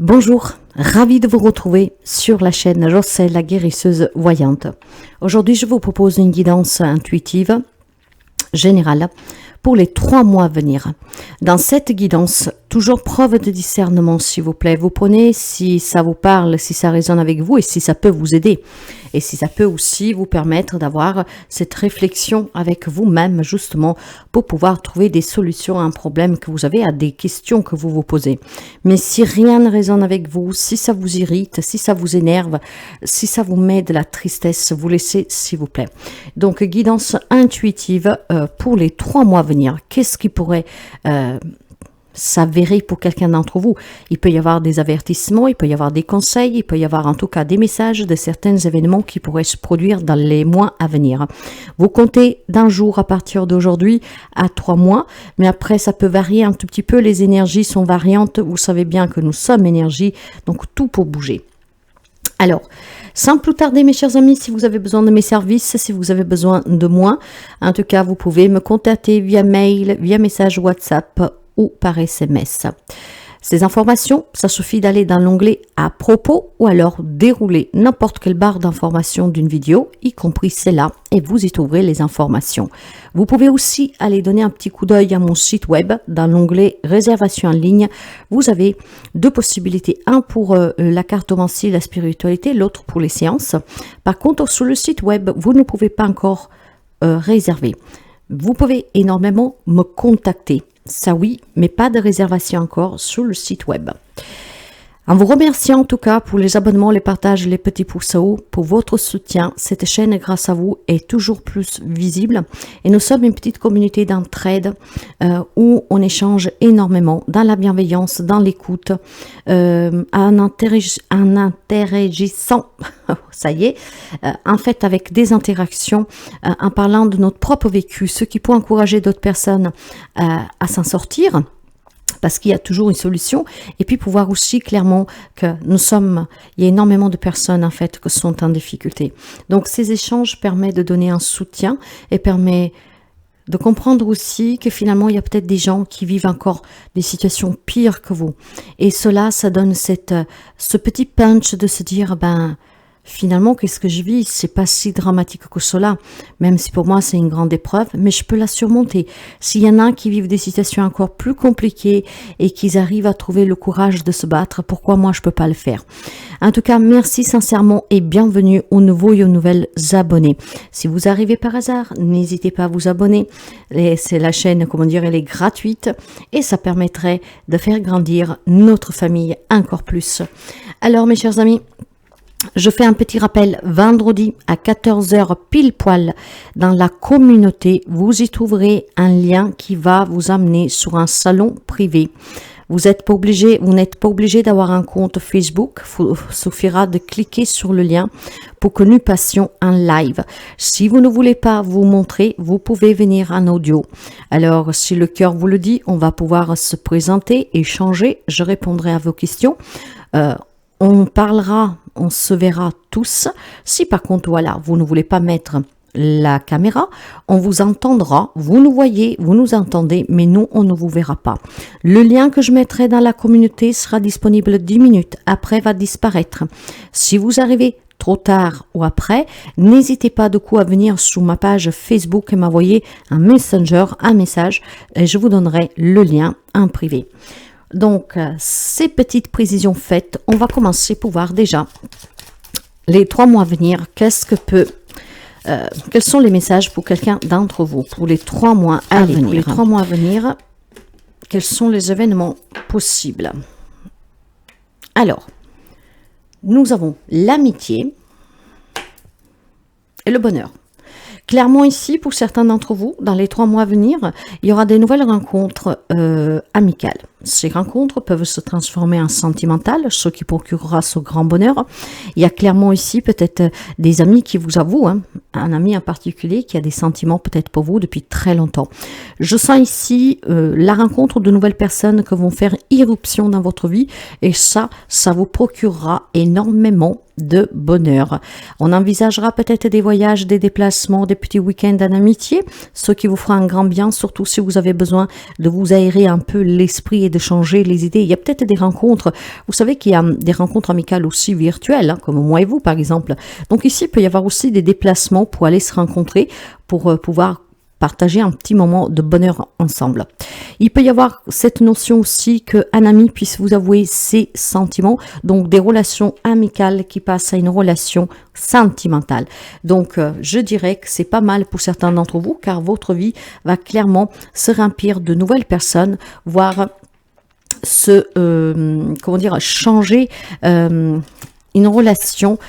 Bonjour, ravie de vous retrouver sur la chaîne Jocelle, la guérisseuse voyante. Aujourd'hui, je vous propose une guidance intuitive générale pour les 3 mois à venir. Dans cette guidance, toujours preuve de discernement, s'il vous plaît. Vous prenez si ça vous parle, si ça résonne avec vous et si ça peut vous aider. Et si ça peut aussi vous permettre d'avoir cette réflexion avec vous-même, justement, pour pouvoir trouver des solutions à un problème que vous avez, à des questions que vous vous posez. Mais si rien ne résonne avec vous, si ça vous irrite, si ça vous énerve, si ça vous met de la tristesse, vous laissez, s'il vous plaît. Donc, guidance intuitive pour les 3 mois à venir. Qu'est-ce qui pourrait s'avérer pour quelqu'un d'entre vous? Il peut y avoir des avertissements, il peut y avoir des conseils, il peut y avoir en tout cas des messages de certains événements qui pourraient se produire dans les mois à venir. Vous comptez d'un jour à partir d'aujourd'hui à 3 mois, mais après ça peut varier un tout petit peu, les énergies sont variantes, vous savez bien que nous sommes énergie, donc tout pour bouger. Alors, sans plus tarder mes chers amis, si vous avez besoin de mes services, si vous avez besoin de moi, en tout cas vous pouvez me contacter via mail, via message WhatsApp ou par SMS. Ces informations, ça suffit d'aller dans l'onglet à propos ou alors dérouler n'importe quelle barre d'informations d'une vidéo, y compris celle-là, et vous y trouverez les informations. Vous pouvez aussi aller donner un petit coup d'œil à mon site web dans l'onglet réservation en ligne. Vous avez 2 possibilités, un pour la cartomancie, la spiritualité, l'autre pour les séances. Par contre, sur le site web, vous ne pouvez pas encore réserver. Vous pouvez énormément me contacter. Ça oui, mais pas de réservation encore sur le site web. En vous remerciant en tout cas pour les abonnements, les partages, les petits pouces haut, pour votre soutien, cette chaîne grâce à vous est toujours plus visible et nous sommes une petite communauté d'entraide où on échange énormément dans la bienveillance, dans l'écoute, en interagissant, ça y est, en fait avec des interactions, en parlant de notre propre vécu, ce qui peut encourager d'autres personnes à s'en sortir. Parce qu'il y a toujours une solution, et puis pouvoir aussi clairement que il y a énormément de personnes en fait qui sont en difficulté. Donc ces échanges permettent de donner un soutien et permet de comprendre aussi que finalement il y a peut-être des gens qui vivent encore des situations pires que vous. Et cela, ça donne ce petit punch de se dire finalement, qu'est-ce que je vis? C'est pas si dramatique que cela, même si pour moi c'est une grande épreuve, mais je peux la surmonter. S'il y en a qui vivent des situations encore plus compliquées et qu'ils arrivent à trouver le courage de se battre, pourquoi moi je peux pas le faire? En tout cas, merci sincèrement et bienvenue aux nouveaux et aux nouvelles abonnés. Si vous arrivez par hasard, n'hésitez pas à vous abonner. C'est la chaîne, elle est gratuite et ça permettrait de faire grandir notre famille encore plus. Alors mes chers amis, je fais un petit rappel, vendredi à 14h pile poil dans la communauté, vous y trouverez un lien qui va vous amener sur un salon privé. Vous n'êtes pas obligé d'avoir un compte Facebook, il suffira de cliquer sur le lien pour que nous passions en live. Si vous ne voulez pas vous montrer, vous pouvez venir en audio. Alors, si le cœur vous le dit, on va pouvoir se présenter, échanger, je répondrai à vos questions. On parlera, on se verra tous. Si par contre, vous ne voulez pas mettre la caméra, on vous entendra, vous nous voyez, vous nous entendez, mais nous, on ne vous verra pas. Le lien que je mettrai dans la communauté sera disponible 10 minutes, après va disparaître. Si vous arrivez trop tard ou après, n'hésitez pas à venir sur ma page Facebook et m'envoyer un message, et je vous donnerai le lien en privé. Donc, ces petites précisions faites, on va commencer pour voir déjà les 3 mois à venir. Quels sont les messages pour quelqu'un d'entre vous pour les 3 mois à venir? Pour les 3 mois à venir, quels sont les événements possibles? Alors, nous avons l'amitié et le bonheur. Clairement ici, pour certains d'entre vous, dans les 3 mois à venir, il y aura des nouvelles rencontres amicales. Ces rencontres peuvent se transformer en sentimentales, ce qui procurera ce grand bonheur. Il y a clairement ici peut-être des amis qui vous avouent, un ami en particulier qui a des sentiments peut-être pour vous depuis très longtemps. Je sens ici la rencontre de nouvelles personnes qui vont faire irruption dans votre vie et ça vous procurera énormément de bonheur. On envisagera peut-être des voyages, des déplacements, des petits week-ends en amitié, ce qui vous fera un grand bien, surtout si vous avez besoin de vous aérer un peu l'esprit et de changer les idées. Il y a peut-être des rencontres, vous savez qu'il y a des rencontres amicales aussi virtuelles, hein, comme moi et vous par exemple. Donc ici, il peut y avoir aussi des déplacements pour aller se rencontrer, pour pouvoir partager un petit moment de bonheur ensemble. Il peut y avoir cette notion aussi qu'un ami puisse vous avouer ses sentiments, donc des relations amicales qui passent à une relation sentimentale. Donc je dirais que c'est pas mal pour certains d'entre vous, car votre vie va clairement se remplir de nouvelles personnes, voire changer une relation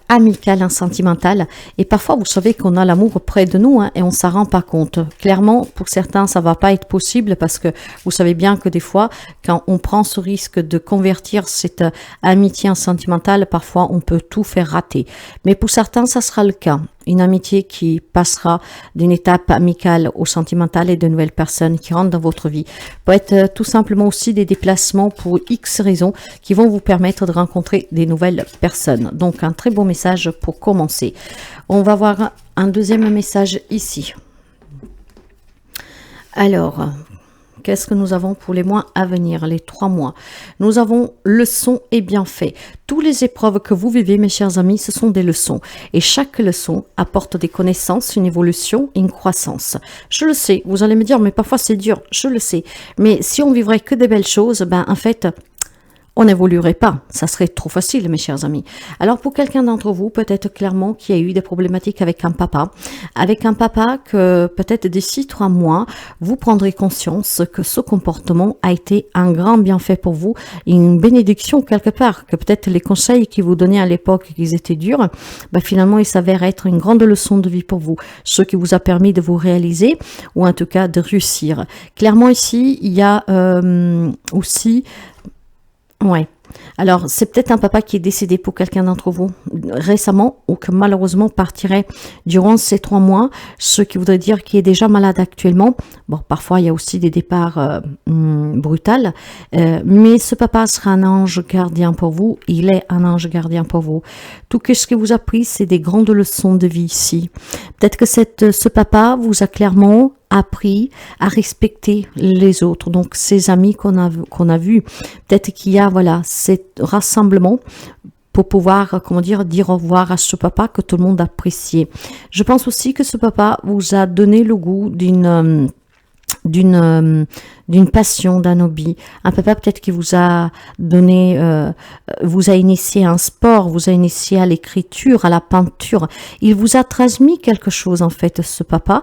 amicale, sentimentale. Et parfois, vous savez qu'on a l'amour près de nous, hein, et on s'en rend pas compte. Clairement, pour certains, ça va pas être possible parce que vous savez bien que des fois, quand on prend ce risque de convertir cette amitié en sentimentale, parfois on peut tout faire rater. Mais pour certains, ça sera le cas. Une amitié qui passera d'une étape amicale au sentimental et de nouvelles personnes qui rentrent dans votre vie. Peut être tout simplement aussi des déplacements pour X raisons qui vont vous permettre de rencontrer des nouvelles personnes. Donc un très beau message pour commencer. On va voir un deuxième message ici. Alors, qu'est-ce que nous avons pour les mois à venir, les 3 mois? Nous avons leçons et bienfaits. Toutes les épreuves que vous vivez, mes chers amis, ce sont des leçons. Et chaque leçon apporte des connaissances, une évolution, une croissance. Je le sais, vous allez me dire, mais parfois c'est dur, je le sais. Mais si on vivrait que des belles choses, en fait, on n'évoluerait pas. Ça serait trop facile, mes chers amis. Alors, pour quelqu'un d'entre vous, peut-être clairement qu'il y a eu des problématiques avec un papa que peut-être d'ici 3 mois, vous prendrez conscience que ce comportement a été un grand bienfait pour vous, une bénédiction quelque part, que peut-être les conseils qu'ils vous donnaient à l'époque, qu'ils étaient durs, finalement, ils s'avèrent être une grande leçon de vie pour vous, ce qui vous a permis de vous réaliser, ou en tout cas de réussir. Clairement, ici, il y a aussi... Ouais. Alors, c'est peut-être un papa qui est décédé pour quelqu'un d'entre vous récemment ou que malheureusement partirait durant ces 3 mois, ce qui voudrait dire qu'il est déjà malade actuellement. Bon, parfois, il y a aussi des départs brutaux, mais ce papa sera un ange gardien pour vous. Il est un ange gardien pour vous. Tout ce qu'il vous a pris, c'est des grandes leçons de vie ici. Peut-être que ce papa vous a clairement appris à respecter les autres, donc ces amis qu'on a vus. Peut-être qu'il y a cet rassemblement pour pouvoir dire au revoir à ce papa que tout le monde appréciait. Je pense aussi que ce papa vous a donné le goût d'une passion, d'un hobby. Un papa peut-être qui vous a donné, vous a initié à un sport, vous a initié à l'écriture, à la peinture. Il vous a transmis quelque chose en fait, ce papa,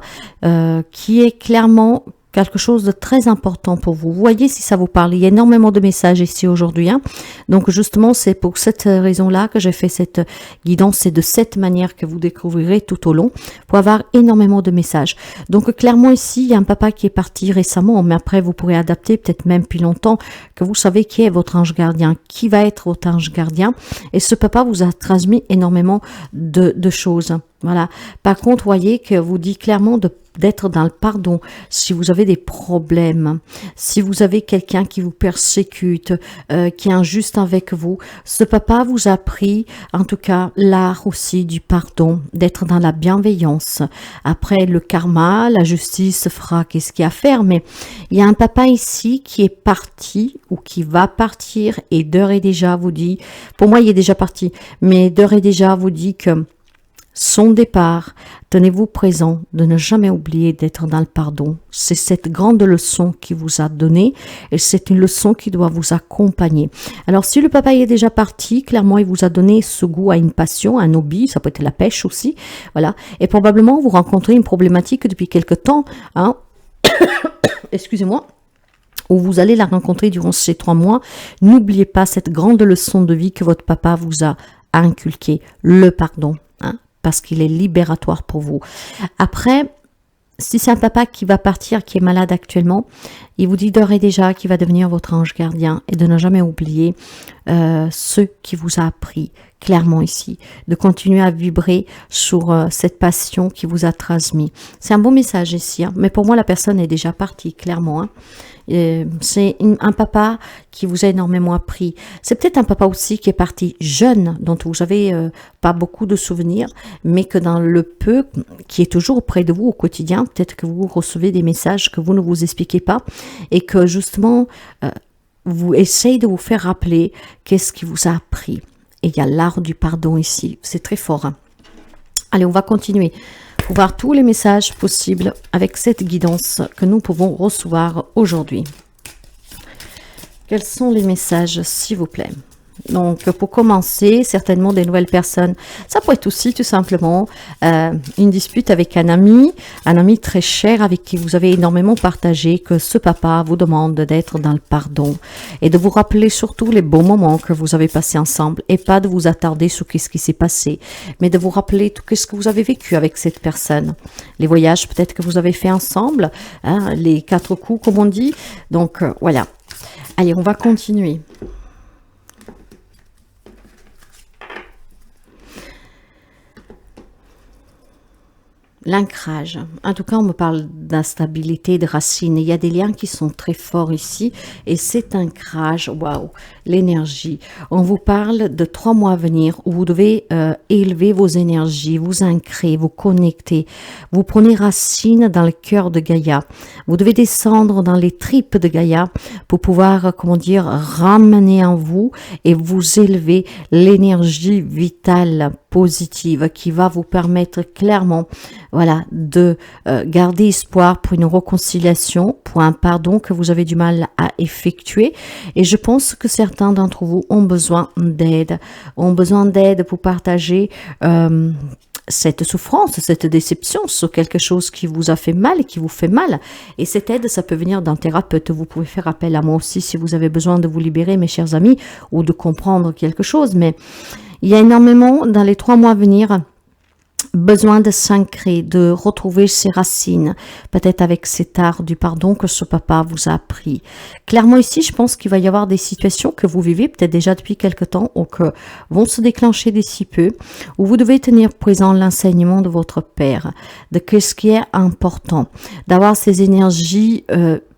qui est clairement quelque chose de très important pour vous. Vous voyez si ça vous parle. Il y a énormément de messages ici aujourd'hui. Hein. Donc justement, c'est pour cette raison-là que j'ai fait cette guidance. C'est de cette manière que vous découvrirez tout au long pour avoir énormément de messages. Donc clairement ici, il y a un papa qui est parti récemment, mais après vous pourrez adapter peut-être même plus longtemps que vous savez qui est votre ange gardien, qui va être votre ange gardien. Et ce papa vous a transmis énormément de choses. Voilà. Par contre, voyez que vous dit clairement d'être dans le pardon. Si vous avez des problèmes, si vous avez quelqu'un qui vous persécute, qui est injuste avec vous, ce papa vous a appris, en tout cas, l'art aussi du pardon, d'être dans la bienveillance. Après, le karma, la justice fera qu'est-ce qu'il y a à faire, mais il y a un papa ici qui est parti ou qui va partir et d'heure et déjà vous dit, pour moi il est déjà parti, mais d'heure et déjà vous dit que son départ, tenez-vous présent de ne jamais oublier d'être dans le pardon. C'est cette grande leçon qu'il vous a donnée et c'est une leçon qui doit vous accompagner. Alors si le papa est déjà parti, clairement il vous a donné ce goût à une passion, un hobby, ça peut être la pêche aussi, voilà. Et probablement vous rencontrez une problématique depuis quelque temps, hein. Excusez-moi. Où vous allez la rencontrer durant ces 3 mois. N'oubliez pas cette grande leçon de vie que votre papa vous a inculquée, le pardon, hein, parce qu'il est libératoire pour vous. Après, si c'est un papa qui va partir, qui est malade actuellement, il vous dit d'ores et déjà qu'il va devenir votre ange gardien et de ne jamais oublier ce qui vous a appris clairement ici, de continuer à vibrer sur cette passion qui vous a transmis. C'est un beau message ici, hein, mais pour moi la personne est déjà partie clairement. Hein. C'est un papa qui vous a énormément appris. C'est peut-être un papa aussi qui est parti jeune, dont vous avez pas beaucoup de souvenirs, mais que dans le peu qui est toujours auprès de vous au quotidien, peut-être que vous recevez des messages que vous ne vous expliquez pas et que justement vous essaye de vous faire rappeler qu'est-ce qui vous a appris. Et il y a l'art du pardon ici. C'est très fort. Hein. Allez, on va continuer pour voir tous les messages possibles avec cette guidance que nous pouvons recevoir aujourd'hui. Quels sont les messages, s'il vous plaît? Donc, pour commencer, certainement des nouvelles personnes. Ça peut être aussi tout simplement une dispute avec un ami très cher avec qui vous avez énormément partagé, que ce papa vous demande d'être dans le pardon et de vous rappeler surtout les bons moments que vous avez passés ensemble et pas de vous attarder sur ce qui s'est passé, mais de vous rappeler tout ce que vous avez vécu avec cette personne. Les voyages peut-être que vous avez fait ensemble, hein, les 4 coups comme on dit. Donc, voilà. Allez, on va continuer. L'ancrage. En tout cas, on me parle d'instabilité, de racines. Il y a des liens qui sont très forts ici. Et cet ancrage, waouh, l'énergie. On vous parle de 3 mois à venir où vous devez élever vos énergies, vous ancrer, vous connecter. Vous prenez racine dans le cœur de Gaïa. Vous devez descendre dans les tripes de Gaïa pour pouvoir, comment dire, ramener en vous et vous élever l'énergie vitale positive qui va vous permettre clairement, voilà, de garder espoir pour une réconciliation, pour un pardon que vous avez du mal à effectuer. Et je pense que certains d'entre vous ont besoin d'aide pour partager cette souffrance, cette déception sur quelque chose qui vous a fait mal et qui vous fait mal. Et cette aide, ça peut venir d'un thérapeute. Vous pouvez faire appel à moi aussi si vous avez besoin de vous libérer, mes chers amis, ou de comprendre quelque chose. Mais il y a énormément, dans les 3 mois à venir, besoin de s'ancrer, de retrouver ses racines, peut-être avec cet art du pardon que ce papa vous a appris. Clairement ici, je pense qu'il va y avoir des situations que vous vivez peut-être déjà depuis quelque temps ou que vont se déclencher d'ici peu, où vous devez tenir présent l'enseignement de votre père, de ce qui est important, d'avoir ces énergies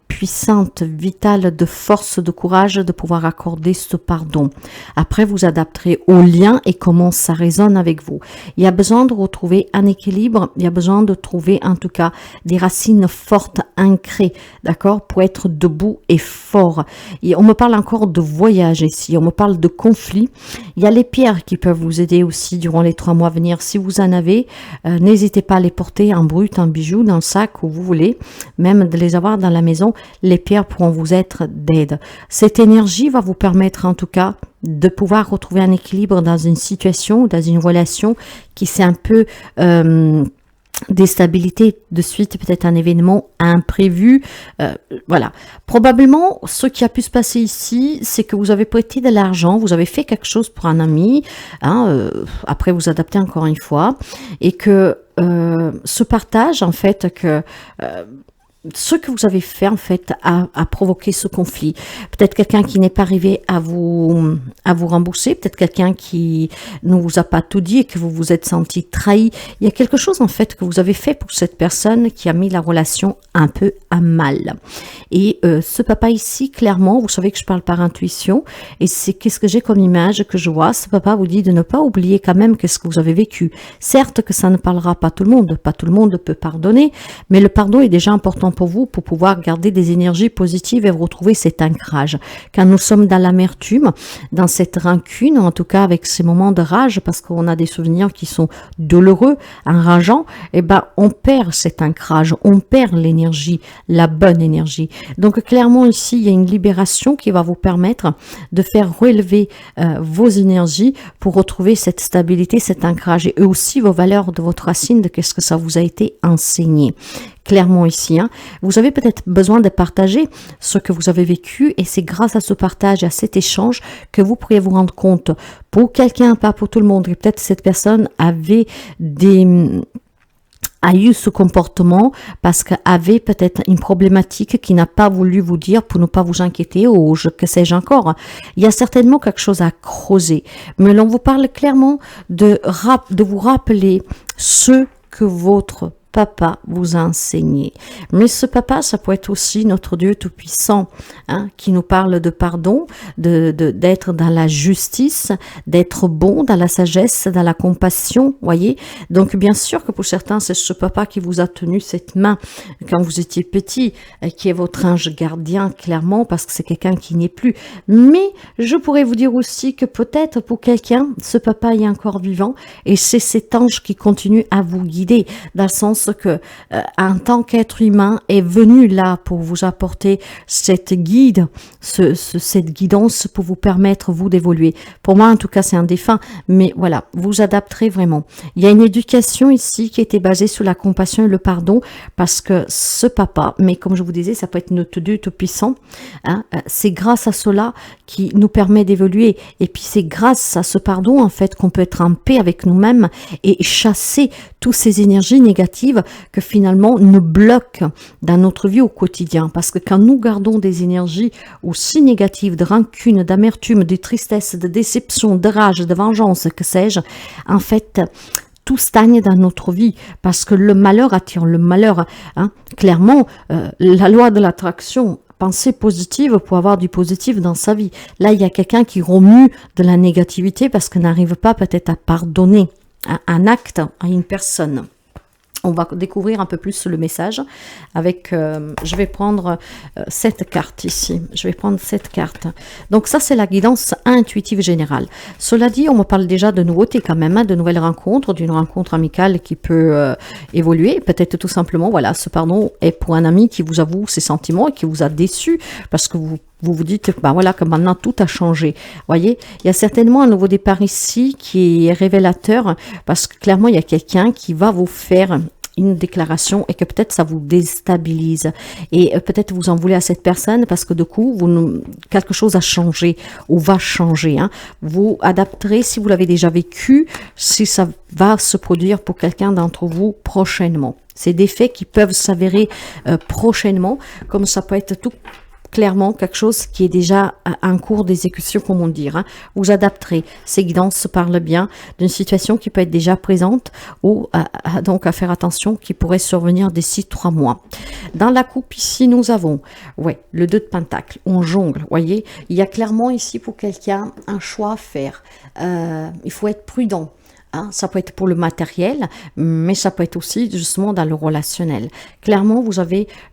puissante, vitale, de force, de courage, de pouvoir accorder ce pardon. Après, vous adapterez au lien et comment ça résonne avec vous. Il y a besoin de retrouver un équilibre, il y a besoin de trouver en tout cas des racines fortes, ancrées, d'accord, pour être debout et fort. Et on me parle encore de voyage ici, on me parle de conflit. Il y a les pierres qui peuvent vous aider aussi durant les 3 mois à venir. Si vous en avez, n'hésitez pas à les porter en brut, en bijou, dans le sac où vous voulez, même de les avoir dans la maison. Les pierres pourront vous être d'aide. Cette énergie va vous permettre en tout cas de pouvoir retrouver un équilibre dans une situation, dans une relation qui s'est un peu déstabilité de suite, peut-être un événement imprévu. Voilà. Probablement, ce qui a pu se passer ici, c'est que vous avez prêté de l'argent, vous avez fait quelque chose pour un ami, hein, après vous adaptez encore une fois, et que ce partage, en fait, que ce que vous avez fait en fait a provoqué ce conflit. Peut-être quelqu'un qui n'est pas arrivé à vous rembourser, peut-être quelqu'un qui ne vous a pas tout dit et que vous vous êtes senti trahi. Il y a quelque chose en fait que vous avez fait pour cette personne qui a mis la relation un peu à mal. Et ce papa ici, clairement, vous savez que je parle par intuition et c'est qu'est-ce que j'ai comme image que je vois. Ce papa vous dit de ne pas oublier quand même qu'est-ce que vous avez vécu. Certes que ça ne parlera pas tout le monde peut pardonner, mais le pardon est déjà important pour vous pour pouvoir garder des énergies positives et retrouver cet ancrage. Quand nous sommes dans l'amertume, dans cette rancune, en tout cas avec ces moments de rage, parce qu'on a des souvenirs qui sont douloureux, enrageants, eh ben on perd cet ancrage, on perd l'énergie, la bonne énergie. Donc clairement ici, il y a une libération qui va vous permettre de faire relever vos énergies pour retrouver cette stabilité, cet ancrage et eux aussi vos valeurs de votre racine, de qu'est-ce que ça vous a été enseigné. Clairement ici, hein. Vous avez peut-être besoin de partager ce que vous avez vécu et c'est grâce à ce partage, à cet échange que vous pourriez vous rendre compte pour quelqu'un, pas pour tout le monde. Et peut-être cette personne avait a eu ce comportement parce qu'avait peut-être une problématique qui n'a pas voulu vous dire pour ne pas vous inquiéter ou que sais-je encore. Il y a certainement quelque chose à creuser. Mais l'on vous parle clairement de vous rappeler ce que votre papa vous a enseigné. Mais ce papa, ça peut être aussi notre Dieu Tout-Puissant, hein, qui nous parle de pardon, d'être dans la justice, d'être bon, dans la sagesse, dans la compassion, voyez. Donc bien sûr que pour certains, c'est ce papa qui vous a tenu cette main quand vous étiez petit, qui est votre ange gardien, clairement, parce que c'est quelqu'un qui n'est plus. Mais je pourrais vous dire aussi que peut-être pour quelqu'un, ce papa est encore vivant et c'est cet ange qui continue à vous guider, dans le sens que en tant qu'être humain est venu là pour vous apporter cette guide, cette guidance pour vous permettre vous d'évoluer. Pour moi en tout cas c'est un défunt, mais voilà, vous adapterez vraiment. Il y a une éducation ici qui était basée sur la compassion et le pardon, parce que ce papa, mais comme je vous disais, ça peut être notre Dieu Tout-Puissant, hein, c'est grâce à cela qui nous permet d'évoluer, et puis c'est grâce à ce pardon en fait qu'on peut être en paix avec nous-mêmes et chasser toutes ces énergies négatives que finalement nous bloquent dans notre vie au quotidien, parce que quand nous gardons des énergies aussi négatives, de rancune, d'amertume, de tristesse, de déception, de rage, de vengeance, que sais-je, en fait tout stagne dans notre vie, parce que le malheur attire le malheur, hein. Clairement, la loi de l'attraction, penser positive pour avoir du positif dans sa vie. Là, il y a quelqu'un qui remue de la négativité parce qu'il n'arrive pas peut-être à pardonner un acte à une personne. On va découvrir un peu plus le message avec, je vais prendre cette carte ici. Je vais prendre cette carte. Donc ça, c'est la guidance intuitive générale. Cela dit, on me parle déjà de nouveautés quand même, hein, de nouvelles rencontres, d'une rencontre amicale qui peut évoluer. Peut-être tout simplement, voilà, ce pardon est pour un ami qui vous avoue ses sentiments et qui vous a déçu parce que vous dites, ben voilà, que maintenant tout a changé. Voyez, il y a certainement un nouveau départ ici qui est révélateur, parce que clairement, il y a quelqu'un qui va vous faire une déclaration et que peut-être ça vous déstabilise. Et peut-être vous en voulez à cette personne parce que du coup, quelque chose a changé ou va changer. Hein. Vous adapterez si vous l'avez déjà vécu, si ça va se produire pour quelqu'un d'entre vous prochainement. C'est des faits qui peuvent s'avérer prochainement, comme ça peut être tout clairement quelque chose qui est déjà en cours d'exécution, comme on dit. Hein. Vous adapterez. Ces guidances parlent bien d'une situation qui peut être déjà présente ou donc à faire attention qui pourrait survenir d'ici 3 mois. Dans la coupe ici, nous avons le 2 de Pentacle. On jongle, voyez. Il y a clairement ici pour quelqu'un un choix à faire. Il faut être prudent. Hein, ça peut être pour le matériel, mais ça peut être aussi justement dans le relationnel. Clairement,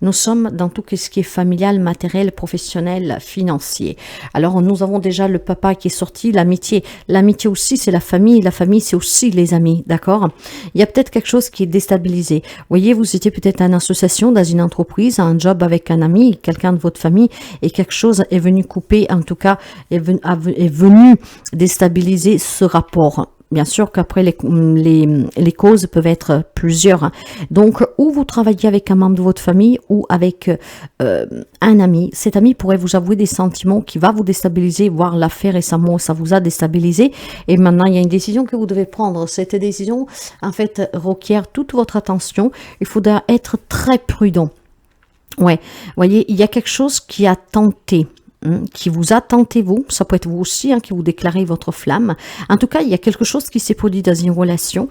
nous sommes dans tout ce qui est familial, matériel, professionnel, financier. Alors, nous avons déjà le papa qui est sorti, l'amitié. L'amitié aussi, c'est la famille c'est aussi les amis, d'accord? Il y a peut-être quelque chose qui est déstabilisé. Vous voyez, vous étiez peut-être en association, dans une entreprise, un job avec un ami, quelqu'un de votre famille, et quelque chose est venu couper, en tout cas, est venu déstabiliser ce rapport. Bien sûr qu'après, les causes peuvent être plusieurs. Donc, ou vous travaillez avec un membre de votre famille ou avec un ami. Cet ami pourrait vous avouer des sentiments qui va vous déstabiliser, voire l'affaire récemment, ça vous a déstabilisé. Et maintenant, il y a une décision que vous devez prendre. Cette décision, en fait, requiert toute votre attention. Il faudra être très prudent. Ouais, voyez, il y a quelque chose qui a tenté. Qui vous a tenté, vous, ça peut être vous aussi, hein, qui vous déclarez votre flamme. En tout cas, il y a quelque chose qui s'est produit dans une relation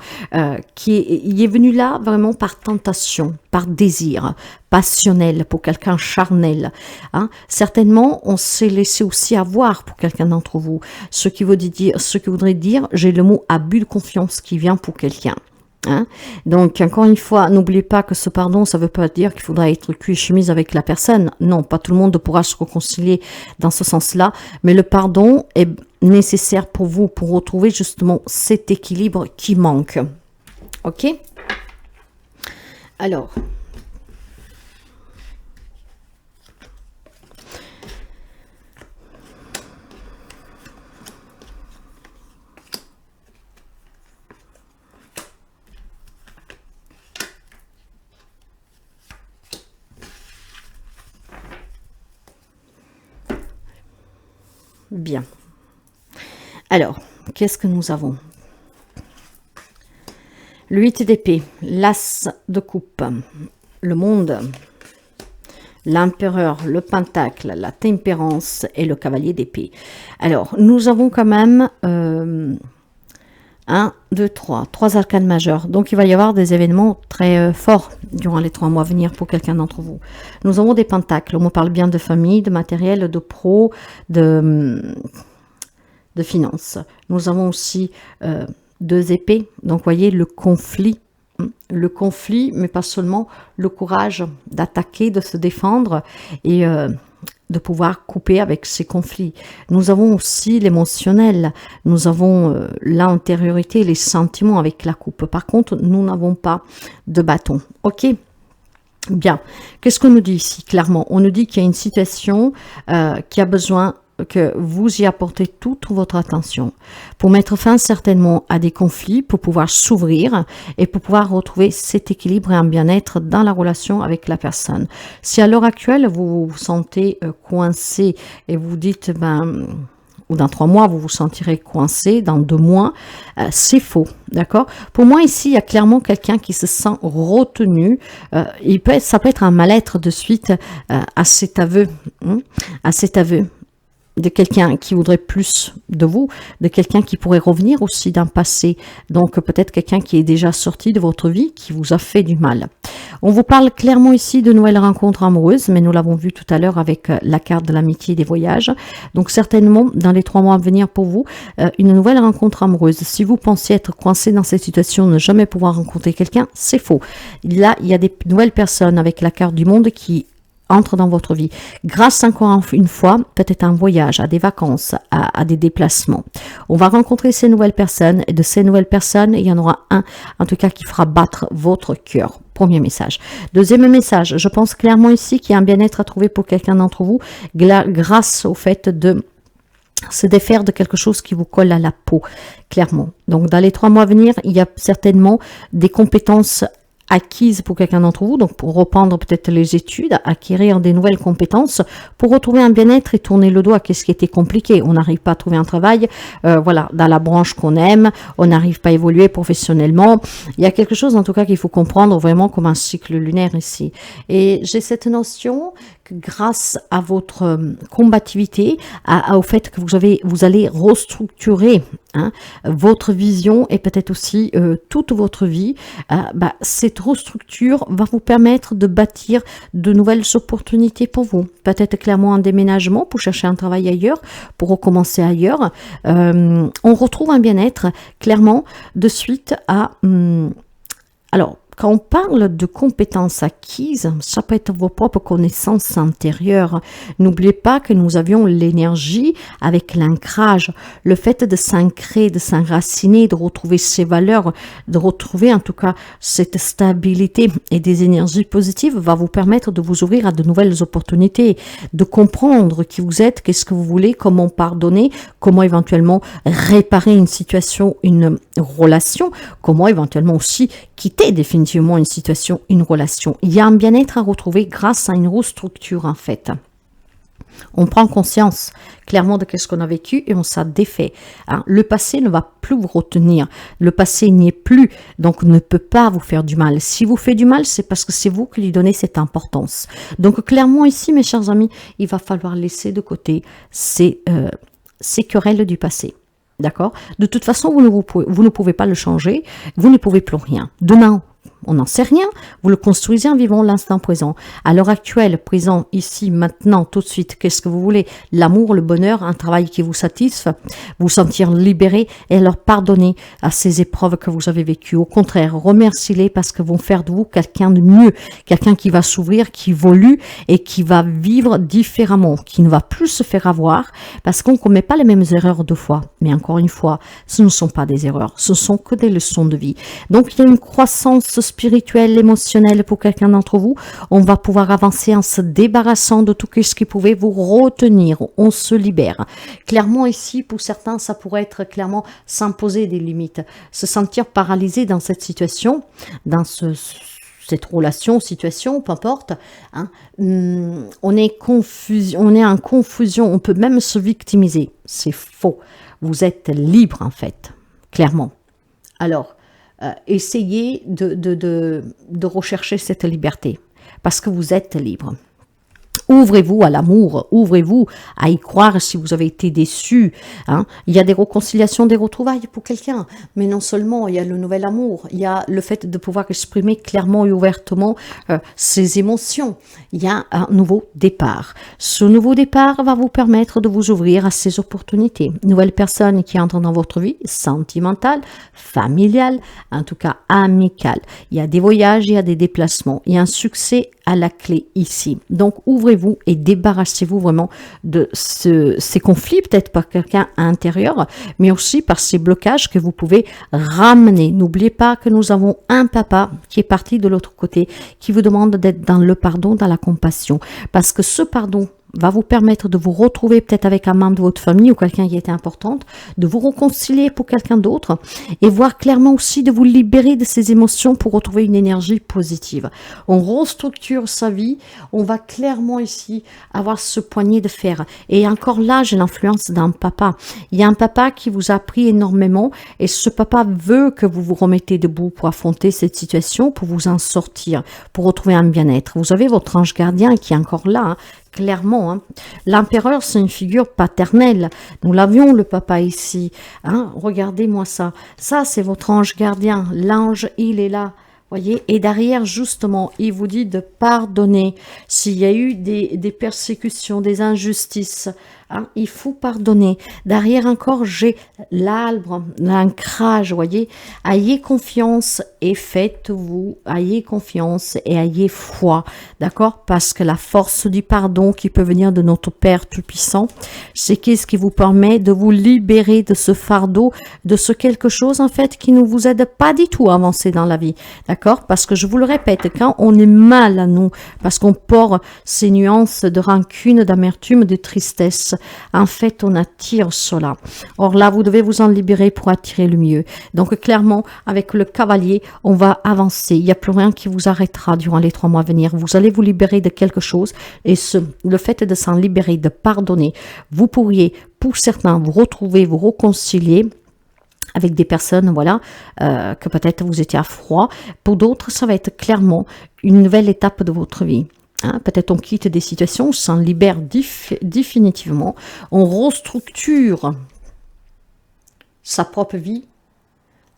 il est venu là vraiment par tentation, par désir passionnel, pour quelqu'un charnel. Hein. Certainement, on s'est laissé aussi avoir pour quelqu'un d'entre vous. Ce qui voudrait dire, j'ai le mot abus de confiance qui vient pour quelqu'un. Hein? Donc, encore une fois, n'oubliez pas que ce pardon, ça ne veut pas dire qu'il faudra être cul et chemise avec la personne. Non, pas tout le monde pourra se réconcilier dans ce sens-là. Mais le pardon est nécessaire pour vous, pour retrouver justement cet équilibre qui manque. Ok? Alors... Bien. Alors, qu'est-ce que nous avons? Le 8 d'épée, l'as de coupe, le monde, l'empereur, le pentacle, la tempérance et le cavalier d'épée. Alors, nous avons quand même 1, 2, 3. 3 arcanes majeures. Donc, il va y avoir des événements très forts durant les 3 mois à venir pour quelqu'un d'entre vous. Nous avons des pentacles. On me parle bien de famille, de matériel, de pro, de finances. Nous avons aussi 2 épées. Donc, vous voyez, le conflit. Le conflit, mais pas seulement, le courage d'attaquer, de se défendre et de pouvoir couper avec ces conflits. Nous avons aussi l'émotionnel, nous avons l'intériorité, les sentiments avec la coupe. Par contre, nous n'avons pas de bâton. Ok ? Bien. Qu'est-ce qu'on nous dit ici, clairement? On nous dit qu'il y a une situation qui a besoin que vous y apportez toute votre attention pour mettre fin certainement à des conflits, pour pouvoir s'ouvrir et pour pouvoir retrouver cet équilibre et un bien-être dans la relation avec la personne. Si à l'heure actuelle, vous vous sentez coincé et vous dites, ou dans 3 mois, vous vous sentirez coincé, dans 2 mois, c'est faux, d'accord? Pour moi, ici, il y a clairement quelqu'un qui se sent retenu. Ça peut être un mal-être de suite à cet aveu, de quelqu'un qui voudrait plus de vous, de quelqu'un qui pourrait revenir aussi d'un passé. Donc peut-être quelqu'un qui est déjà sorti de votre vie, qui vous a fait du mal. On vous parle clairement ici de nouvelles rencontres amoureuses, mais nous l'avons vu tout à l'heure avec la carte de l'amitié et des voyages. Donc certainement, dans les 3 mois à venir pour vous, une nouvelle rencontre amoureuse. Si vous pensez être coincé dans cette situation, ne jamais pouvoir rencontrer quelqu'un, c'est faux. Là, il y a des nouvelles personnes avec la carte du monde qui entre dans votre vie, grâce encore une fois, peut-être à un voyage, à des vacances, à des déplacements. On va rencontrer ces nouvelles personnes, et de ces nouvelles personnes, il y en aura un, en tout cas, qui fera battre votre cœur. Premier message. Deuxième message, je pense clairement ici qu'il y a un bien-être à trouver pour quelqu'un d'entre vous, grâce au fait de se défaire de quelque chose qui vous colle à la peau, clairement. Donc, dans les 3 mois à venir, il y a certainement des compétences acquises pour quelqu'un d'entre vous, donc pour reprendre peut-être les études, acquérir des nouvelles compétences, pour retrouver un bien-être et tourner le dos à ce qui était compliqué. On n'arrive pas à trouver un travail, voilà, dans la branche qu'on aime, on n'arrive pas à évoluer professionnellement. Il y a quelque chose en tout cas qu'il faut comprendre vraiment comme un cycle lunaire ici. Et j'ai cette notion que grâce à votre combativité, au fait que vous allez restructurer votre vision et peut-être aussi toute votre vie, cette restructure va vous permettre de bâtir de nouvelles opportunités pour vous. Peut-être clairement un déménagement pour chercher un travail ailleurs, pour recommencer ailleurs. On retrouve un bien-être clairement de suite à... alors, quand on parle de compétences acquises, ça peut être vos propres connaissances intérieures. N'oubliez pas que nous avions l'énergie avec l'ancrage, le fait de s'ancrer, de s'enraciner, de retrouver ses valeurs, de retrouver en tout cas cette stabilité et des énergies positives va vous permettre de vous ouvrir à de nouvelles opportunités, de comprendre qui vous êtes, qu'est-ce que vous voulez, comment pardonner, comment éventuellement réparer une situation, une relation, comment éventuellement aussi quitter définitivement une situation, une relation. Il y a un bien-être à retrouver grâce à une restructure en fait. On prend conscience clairement de ce qu'on a vécu et on s'en défait. Le passé ne va plus vous retenir. Le passé n'y est plus, donc ne peut pas vous faire du mal. Si vous fait du mal, c'est parce que c'est vous qui lui donnez cette importance. Donc clairement ici, mes chers amis, il va falloir laisser de côté ces querelles du passé. D'accord? De toute façon, vous ne pouvez pas le changer. Vous ne pouvez plus rien. Demain, on n'en sait rien. Vous le construisez en vivant l'instant présent. À l'heure actuelle, présent, ici, maintenant, tout de suite, qu'est-ce que vous voulez? L'amour, le bonheur, un travail qui vous satisfait, vous sentir libéré et leur pardonner à ces épreuves que vous avez vécues. Au contraire, remerciez-les parce que vont faire de vous quelqu'un de mieux, quelqu'un qui va s'ouvrir, qui évolue et qui va vivre différemment, qui ne va plus se faire avoir parce qu'on ne commet pas les mêmes erreurs 2 fois. Mais encore une fois, ce ne sont pas des erreurs, ce sont que des leçons de vie. Donc, il y a une croissance spirituelle, émotionnelle pour quelqu'un d'entre vous. On va pouvoir avancer en se débarrassant de tout ce qui pouvait vous retenir. On se libère. Clairement ici, pour certains, ça pourrait être clairement s'imposer des limites, se sentir paralysé dans cette situation, dans cette relation, situation, peu importe. On est en confusion, on peut même se victimiser. C'est faux. Vous êtes libre en fait, clairement. Alors, essayez de rechercher cette liberté, parce que vous êtes libre. Ouvrez-vous à l'amour, ouvrez-vous à y croire si vous avez été déçu. Hein. Il y a des réconciliations, des retrouvailles pour quelqu'un, mais non seulement il y a le nouvel amour, il y a le fait de pouvoir exprimer clairement et ouvertement ses émotions. Il y a un nouveau départ. Ce nouveau départ va vous permettre de vous ouvrir à ces opportunités. Nouvelle personne qui entre dans votre vie, sentimentale, familiale, en tout cas amicale. Il y a des voyages, il y a des déplacements, il y a un succès à la clé ici. Donc ouvrez-vous et débarrassez-vous vraiment de ces conflits, peut-être par quelqu'un à l'intérieur, mais aussi par ces blocages que vous pouvez ramener. N'oubliez pas que nous avons un papa qui est parti de l'autre côté, qui vous demande d'être dans le pardon, dans la compassion. Parce que ce pardon va vous permettre de vous retrouver peut-être avec un membre de votre famille ou quelqu'un qui était important, de vous réconcilier pour quelqu'un d'autre et voir clairement aussi de vous libérer de ces émotions pour retrouver une énergie positive. On restructure sa vie, on va clairement ici avoir ce poignet de fer. Et encore là, j'ai l'influence d'un papa. Il y a un papa qui vous a appris énormément et ce papa veut que vous vous remettez debout pour affronter cette situation, pour vous en sortir, pour retrouver un bien-être. Vous avez votre ange gardien qui est encore là, hein, clairement. Hein. L'empereur, c'est une figure paternelle. Nous l'avions, le papa, ici. Hein. Regardez-moi ça. Ça, c'est votre ange gardien. L'ange, il est là. Voyez, et derrière, justement, il vous dit de pardonner. S'il y a eu des persécutions, des injustices, hein, il faut pardonner. Derrière encore, j'ai l'arbre, l'ancrage, voyez. Ayez confiance et faites-vous, ayez confiance et ayez foi, d'accord? Parce que la force du pardon qui peut venir de notre Père Tout-Puissant, c'est qu'est-ce qui vous permet de vous libérer de ce fardeau, de ce quelque chose, en fait, qui ne vous aide pas du tout à avancer dans la vie, d'accord? Parce que je vous le répète, quand on est mal à nous, parce qu'on porte ces nuances de rancune, d'amertume, de tristesse, en fait, on attire cela. Or là, vous devez vous en libérer pour attirer le mieux. Donc, clairement, avec le cavalier, on va avancer. Il n'y a plus rien qui vous arrêtera durant les 3 mois à venir. Vous allez vous libérer de quelque chose et le fait de s'en libérer, de pardonner, vous pourriez, pour certains, vous retrouver, vous réconcilier avec des personnes, voilà, que peut-être vous étiez à froid. Pour d'autres, ça va être clairement une nouvelle étape de votre vie. Hein, peut-être on quitte des situations, on s'en libère définitivement, on restructure sa propre vie,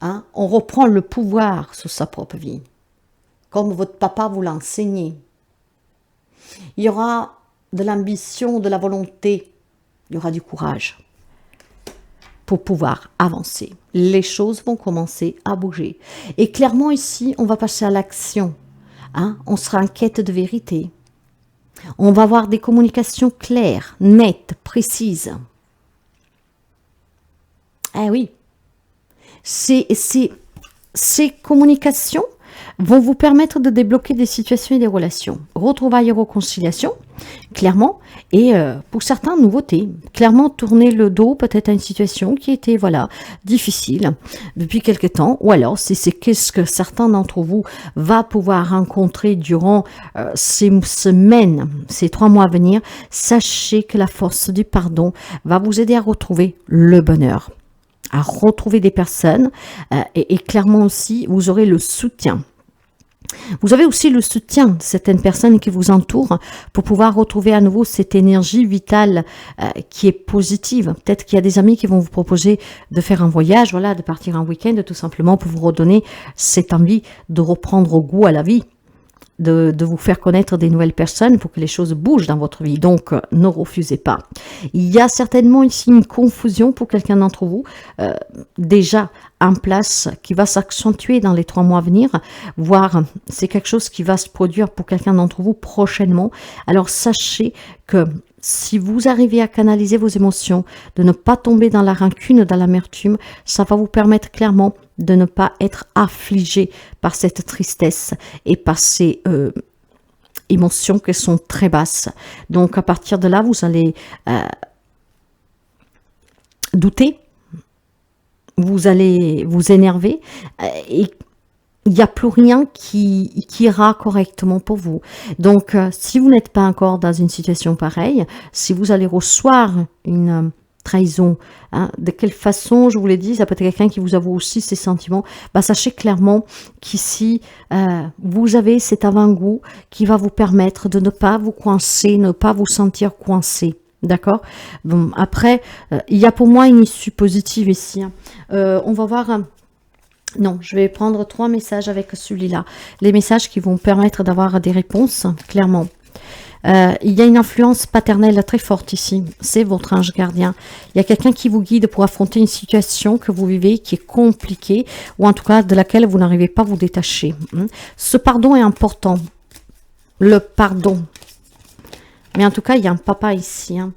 hein, on reprend le pouvoir sur sa propre vie, comme votre papa vous l'a enseigné. Il y aura de l'ambition, de la volonté, il y aura du courage pour pouvoir avancer. Les choses vont commencer à bouger. Et clairement ici, on va passer à l'action. Hein? On sera en quête de vérité. On va avoir des communications claires, nettes, précises. Eh oui, ces communications vont vous permettre de débloquer des situations et des relations. Retrouvailles et réconciliation, clairement, et pour certains, nouveautés. Clairement, tourner le dos peut-être à une situation qui était, voilà, difficile depuis quelque temps, ou alors, si c'est qu'est-ce que certains d'entre vous va pouvoir rencontrer durant ces semaines, ces 3 mois à venir, sachez que la force du pardon va vous aider à retrouver le bonheur, à retrouver des personnes, et clairement aussi, vous aurez le soutien. Vous avez aussi le soutien de certaines personnes qui vous entourent pour pouvoir retrouver à nouveau cette énergie vitale qui est positive. Peut-être qu'il y a des amis qui vont vous proposer de faire un voyage, voilà, de partir un week-end tout simplement pour vous redonner cette envie de reprendre goût à la vie, de vous faire connaître des nouvelles personnes pour que les choses bougent dans votre vie. Donc, ne refusez pas. Il y a certainement ici une confusion pour quelqu'un d'entre vous, déjà en place, qui va s'accentuer dans les 3 mois à venir, voire c'est quelque chose qui va se produire pour quelqu'un d'entre vous prochainement. Alors, sachez que si vous arrivez à canaliser vos émotions, de ne pas tomber dans la rancune, dans l'amertume, ça va vous permettre clairement de ne pas être affligé par cette tristesse et par ces émotions qui sont très basses. Donc à partir de là, vous allez douter, vous allez vous énerver et il n'y a plus rien qui ira correctement pour vous. Donc, si vous n'êtes pas encore dans une situation pareille, si vous allez recevoir une trahison. Hein. De quelle façon, je vous l'ai dit, ça peut être quelqu'un qui vous avoue aussi ses sentiments. Bah, sachez clairement qu'ici, vous avez cet avant-goût qui va vous permettre de ne pas vous coincer, ne pas vous sentir coincé. D'accord. Bon, après, il y a pour moi une issue positive ici. Hein. On va voir... non, je vais prendre 3 messages avec celui-là. Les messages qui vont permettre d'avoir des réponses, clairement. Il y a une influence paternelle très forte ici. C'est votre ange gardien. Il y a quelqu'un qui vous guide pour affronter une situation que vous vivez qui est compliquée ou en tout cas de laquelle vous n'arrivez pas à vous détacher. Ce pardon est important. Le pardon. Mais en tout cas, il y a un papa ici. Hein.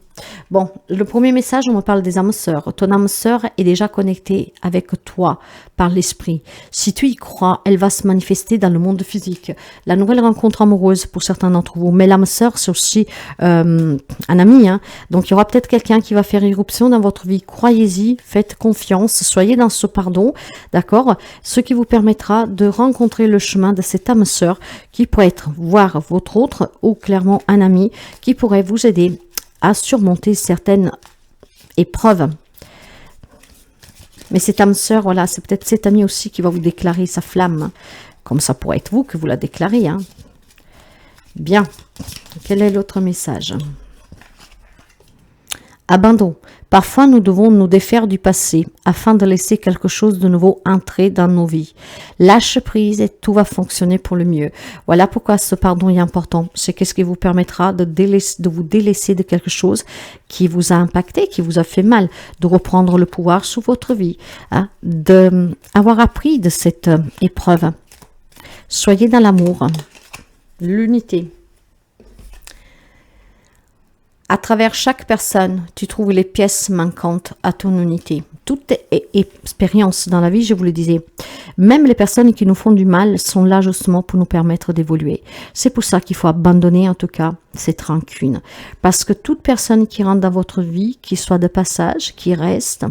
Bon, le premier message, on me parle des âmes sœurs. Ton âme sœur est déjà connectée avec toi par l'esprit. Si tu y crois, elle va se manifester dans le monde physique. La nouvelle rencontre amoureuse pour certains d'entre vous. Mais l'âme sœur, c'est aussi un ami. Hein. Donc, il y aura peut-être quelqu'un qui va faire irruption dans votre vie. Croyez-y, faites confiance, soyez dans ce pardon, d'accord? Ce qui vous permettra de rencontrer le chemin de cette âme sœur qui pourrait être, voire votre autre, ou clairement un ami qui pourrait vous aider à surmonter certaines épreuves. Mais cette âme sœur, voilà, c'est peut-être cet ami aussi qui va vous déclarer sa flamme. Comme ça pourrait être vous que vous la déclarez. Hein. Bien. Quel est l'autre message? Abandon. Parfois, nous devons nous défaire du passé afin de laisser quelque chose de nouveau entrer dans nos vies. Lâche prise et tout va fonctionner pour le mieux. Voilà pourquoi ce pardon est important. C'est qu'est-ce qui vous permettra de vous délaisser de quelque chose qui vous a impacté, qui vous a fait mal, de reprendre le pouvoir sur votre vie, hein, d'avoir appris de cette épreuve. Soyez dans l'amour, l'unité. À travers chaque personne, tu trouves les pièces manquantes à ton unité. Toute expérience dans la vie, je vous le disais, même les personnes qui nous font du mal sont là justement pour nous permettre d'évoluer. C'est pour ça qu'il faut abandonner en tout cas cette rancune. Parce que toute personne qui rentre dans votre vie, qui soit de passage, qui reste,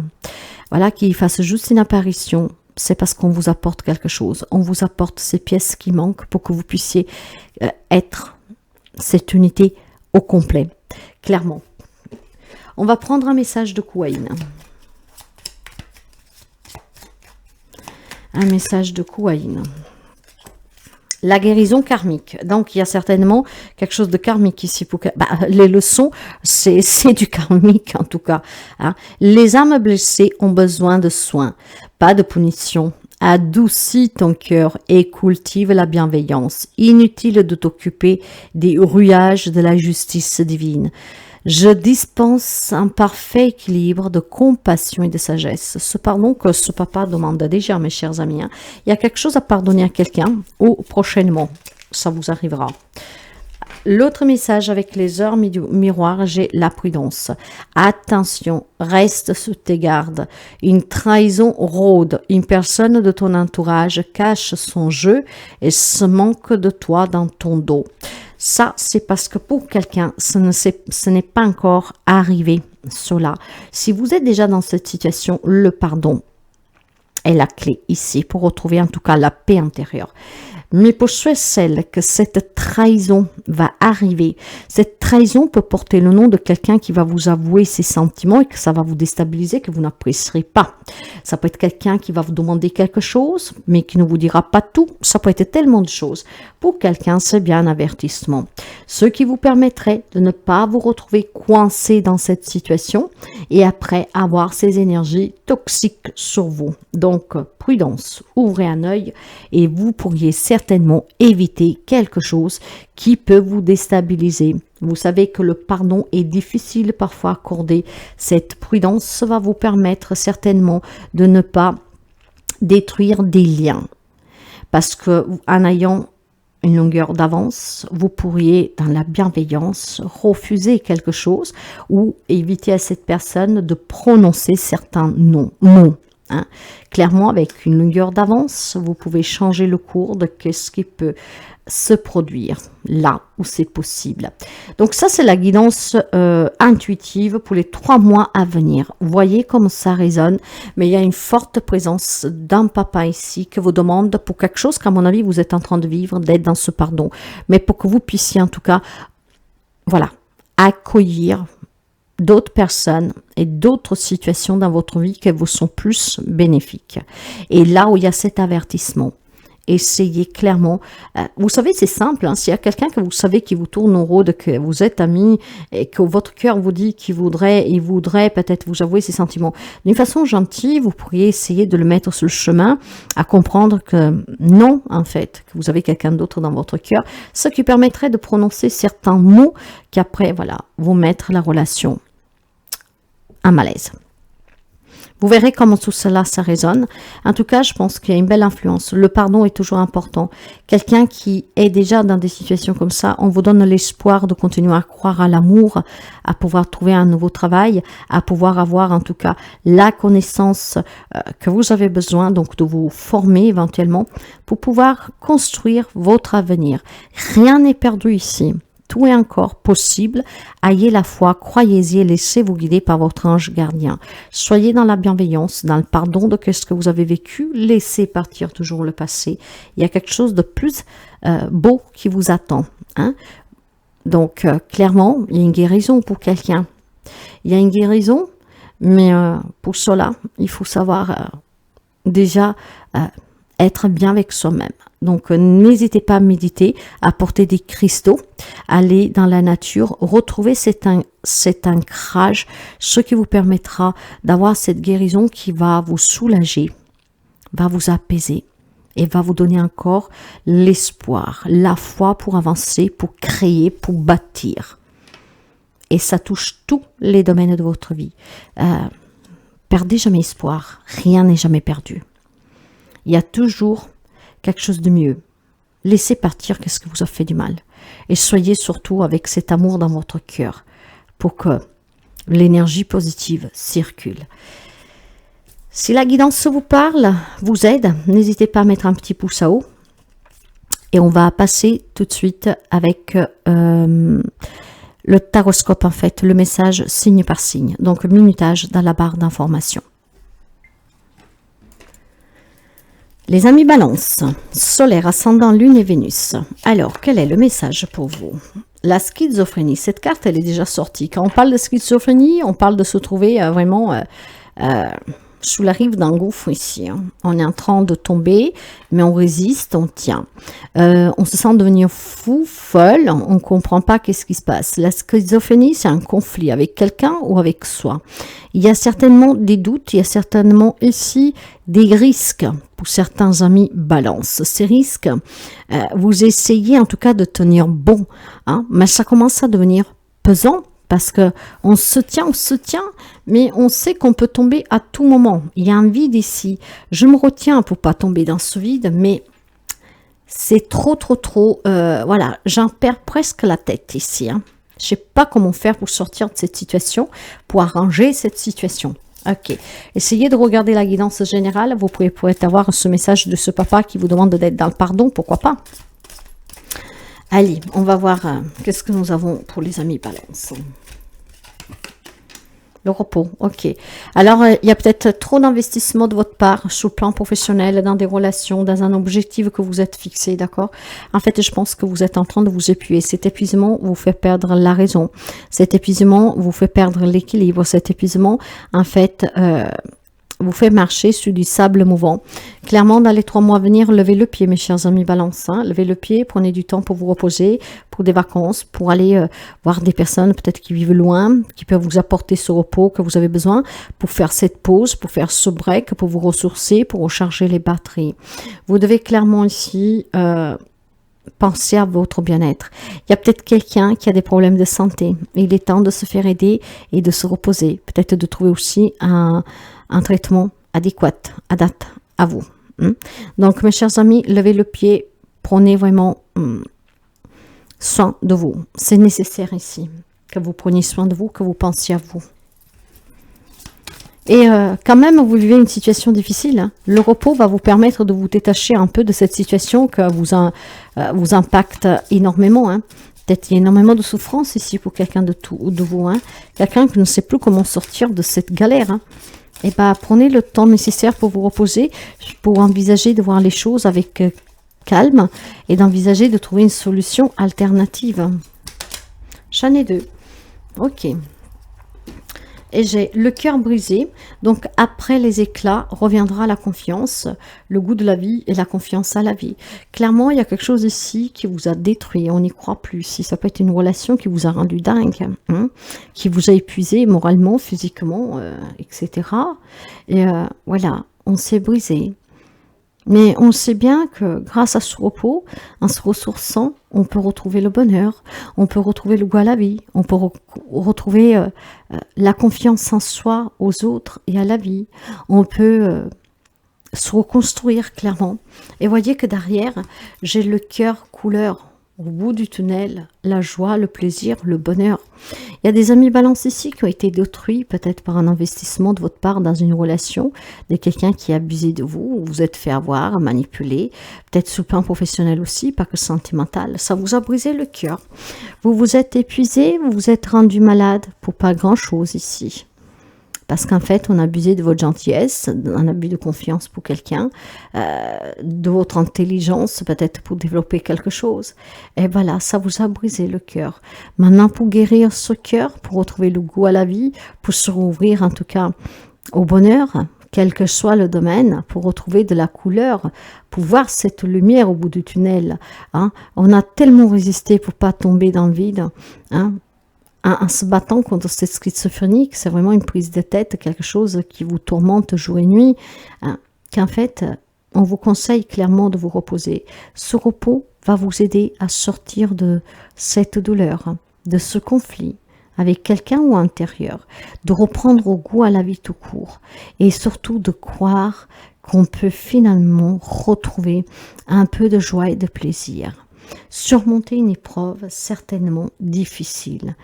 voilà, qui fasse juste une apparition, c'est parce qu'on vous apporte quelque chose. On vous apporte ces pièces qui manquent pour que vous puissiez être cette unité au complet. Clairement. On va prendre un message de Kuwaïn. Un message de Kuwaïn. La guérison karmique. Donc, il y a certainement quelque chose de karmique ici. Les leçons, c'est du karmique en tout cas. Hein. Les âmes blessées ont besoin de soins, pas de punition. Adoucis ton cœur et cultive la bienveillance. Inutile de t'occuper des rouillages de la justice divine. Je dispense un parfait équilibre de compassion et de sagesse. Ce pardon que ce papa demande déjà, mes chers amis. Hein. Il y a quelque chose à pardonner à quelqu'un ou prochainement. Ça vous arrivera. L'autre message avec les heures miroirs, j'ai la prudence. Attention, reste sous tes gardes. Une trahison rôde. Une personne de ton entourage cache son jeu et se moque de toi dans ton dos. Ça, c'est parce que pour quelqu'un, ce n'est pas encore arrivé, cela. Si vous êtes déjà dans cette situation, le pardon est la clé ici pour retrouver en tout cas la paix intérieure. Mais pour ceux et celles que cette trahison va arriver, cette trahison peut porter le nom de quelqu'un qui va vous avouer ses sentiments et que ça va vous déstabiliser, que vous n'apprécierez pas. Ça peut être quelqu'un qui va vous demander quelque chose, mais qui ne vous dira pas tout. Ça peut être tellement de choses. Pour quelqu'un, c'est bien un avertissement. Ce qui vous permettrait de ne pas vous retrouver coincé dans cette situation et après avoir ces énergies toxiques sur vous. Donc, prudence, ouvrez un œil et vous pourriez certainement éviter quelque chose qui peut vous déstabiliser. Vous savez que le pardon est difficile parfois à accorder. Cette prudence va vous permettre certainement de ne pas détruire des liens. Parce que en ayant une longueur d'avance, vous pourriez, dans la bienveillance, refuser quelque chose ou éviter à cette personne de prononcer certains mots. Hein. Clairement, avec une longueur d'avance, vous pouvez changer le cours de ce qui peut se produire là où c'est possible. Donc ça, c'est la guidance intuitive pour les 3 mois à venir. Vous voyez comme ça résonne, mais il y a une forte présence d'un papa ici qui vous demande pour quelque chose qu'à mon avis, vous êtes en train de vivre, d'être dans ce pardon. Mais pour que vous puissiez en tout cas, voilà, accueillir d'autres personnes et d'autres situations dans votre vie qui vous sont plus bénéfiques. Et là où il y a cet avertissement, essayez clairement. Vous savez, c'est simple. Hein, s'il y a quelqu'un que vous savez qui vous tourne au rôle, que vous êtes amis et que votre cœur vous dit qu'il voudrait, il voudrait peut-être vous avouer ses sentiments. D'une façon gentille, vous pourriez essayer de le mettre sur le chemin à comprendre que non, en fait, que vous avez quelqu'un d'autre dans votre cœur, ce qui permettrait de prononcer certains mots qui après, voilà, vous mettre la relation à malaise. Vous verrez comment tout cela, ça résonne. En tout cas, je pense qu'il y a une belle influence. Le pardon est toujours important. Quelqu'un qui est déjà dans des situations comme ça, on vous donne l'espoir de continuer à croire à l'amour, à pouvoir trouver un nouveau travail, à pouvoir avoir en tout cas la connaissance que vous avez besoin, donc de vous former éventuellement pour pouvoir construire votre avenir. Rien n'est perdu ici. Tout est encore possible. Ayez la foi, croyez-y et laissez-vous guider par votre ange gardien. Soyez dans la bienveillance, dans le pardon de ce que vous avez vécu. Laissez partir toujours le passé. Il y a quelque chose de plus beau qui vous attend. Hein? Donc, clairement, il y a une guérison pour quelqu'un. Il y a une guérison, mais pour cela, il faut savoir déjà être bien avec soi-même. Donc, n'hésitez pas à méditer, à porter des cristaux, aller dans la nature, retrouver cet ancrage, ce qui vous permettra d'avoir cette guérison qui va vous soulager, va vous apaiser et va vous donner encore l'espoir, la foi pour avancer, pour créer, pour bâtir. Et ça touche tous les domaines de votre vie. Perdez jamais espoir, rien n'est jamais perdu. Il y a toujours quelque chose de mieux. Laissez partir ce que vous a fait du mal. Et soyez surtout avec cet amour dans votre cœur pour que l'énergie positive circule. Si la guidance vous parle, vous aide, n'hésitez pas à mettre un petit pouce à haut. Et on va passer tout de suite avec le taroscope, en fait, le message signe par signe. Donc, minutage dans la barre d'information. Les amis Balance, solaire, ascendant, lune et Vénus. Alors, quel est le message pour vous? La schizophrénie, cette carte, elle est déjà sortie. Quand on parle de schizophrénie, on parle de se trouver vraiment sous la rive d'un gouffre ici. Hein. On est en train de tomber, mais on résiste, on tient. On se sent devenir fou, folle, on ne comprend pas qu'est-ce qui se passe. La schizophrénie, c'est un conflit avec quelqu'un ou avec soi. Il y a certainement des doutes, il y a certainement ici des risques pour certains amis Balance. Ces risques, vous essayez en tout cas de tenir bon, hein, mais ça commence à devenir pesant. Parce que on se tient, mais on sait qu'on peut tomber à tout moment. Il y a un vide ici. Je me retiens pour pas tomber dans ce vide, mais c'est trop. Voilà, j'en perds presque la tête ici. Hein. Je sais pas comment faire pour sortir de cette situation, pour arranger cette situation. Ok, essayez de regarder la guidance générale. Vous pouvez peut-être avoir ce message de ce papa qui vous demande d'être dans le pardon, pourquoi pas. Allez, on va voir qu'est-ce que nous avons pour les amis Balance. Le repos, ok. Alors, il y a peut-être trop d'investissement de votre part sur le plan professionnel, dans des relations, dans un objectif que vous êtes fixé, d'accord? En fait, je pense que vous êtes en train de vous épuiser. Cet épuisement vous fait perdre la raison. Cet épuisement vous fait perdre l'équilibre. Cet épuisement, en fait, vous fait marcher sur du sable mouvant. Clairement, dans les 3 mois à venir, levez le pied, mes chers amis Balance. Hein. Levez le pied, prenez du temps pour vous reposer, pour des vacances, pour aller voir des personnes peut-être qui vivent loin, qui peuvent vous apporter ce repos que vous avez besoin, pour faire cette pause, pour faire ce break, pour vous ressourcer, pour recharger les batteries. Vous devez clairement ici penser à votre bien-être. Il y a peut-être quelqu'un qui a des problèmes de santé. Il est temps de se faire aider et de se reposer. Peut-être de trouver aussi un traitement adéquat, adapté à vous. Donc, mes chers amis, levez le pied, prenez vraiment soin de vous. C'est nécessaire ici, que vous preniez soin de vous, que vous pensiez à vous. Et quand même, vous vivez une situation difficile. Hein. Le repos va vous permettre de vous détacher un peu de cette situation que vous impacte énormément. Hein. Peut-être il y a énormément de souffrance ici pour quelqu'un de vous. Hein. Quelqu'un qui ne sait plus comment sortir de cette galère. Hein. Et bien, prenez le temps nécessaire pour vous reposer, pour envisager de voir les choses avec calme et d'envisager de trouver une solution alternative. J'en ai 2. Ok. Et j'ai le cœur brisé. Donc après les éclats reviendra la confiance, le goût de la vie et la confiance à la vie. Clairement, il y a quelque chose ici qui vous a détruit, on n'y croit plus. Si ça peut être une relation qui vous a rendu dingue, hein, qui vous a épuisé moralement, physiquement, etc. Et voilà, on s'est brisé. Mais on sait bien que grâce à ce repos, en se ressourçant, on peut retrouver le bonheur, on peut retrouver le goût à la vie, on peut retrouver la confiance en soi, aux autres et à la vie. On peut se reconstruire clairement. Et voyez que derrière, j'ai le cœur couleur. Au bout du tunnel, la joie, le plaisir, le bonheur. Il y a des amis balance ici qui ont été détruits, peut-être par un investissement de votre part dans une relation, de quelqu'un qui a abusé de vous, vous êtes fait avoir, manipulé, peut-être sur le plan professionnel aussi, pas que sentimental. Ça vous a brisé le cœur. Vous vous êtes épuisé, vous vous êtes rendu malade pour pas grand-chose ici. Parce qu'en fait, on a abusé de votre gentillesse, un abus de confiance pour quelqu'un, de votre intelligence, peut-être pour développer quelque chose. Et voilà, ça vous a brisé le cœur. Maintenant, pour guérir ce cœur, pour retrouver le goût à la vie, pour se rouvrir en tout cas au bonheur, quel que soit le domaine, pour retrouver de la couleur, pour voir cette lumière au bout du tunnel. Hein. On a tellement résisté pour pas tomber dans le vide. Hein. En se battant contre cette schizophrénie, c'est vraiment une prise de tête, quelque chose qui vous tourmente jour et nuit, hein, qu'en fait, on vous conseille clairement de vous reposer. Ce repos va vous aider à sortir de cette douleur, de ce conflit avec quelqu'un ou intérieur, de reprendre goût à la vie tout court et surtout de croire qu'on peut finalement retrouver un peu de joie et de plaisir. Surmonter une épreuve certainement difficile.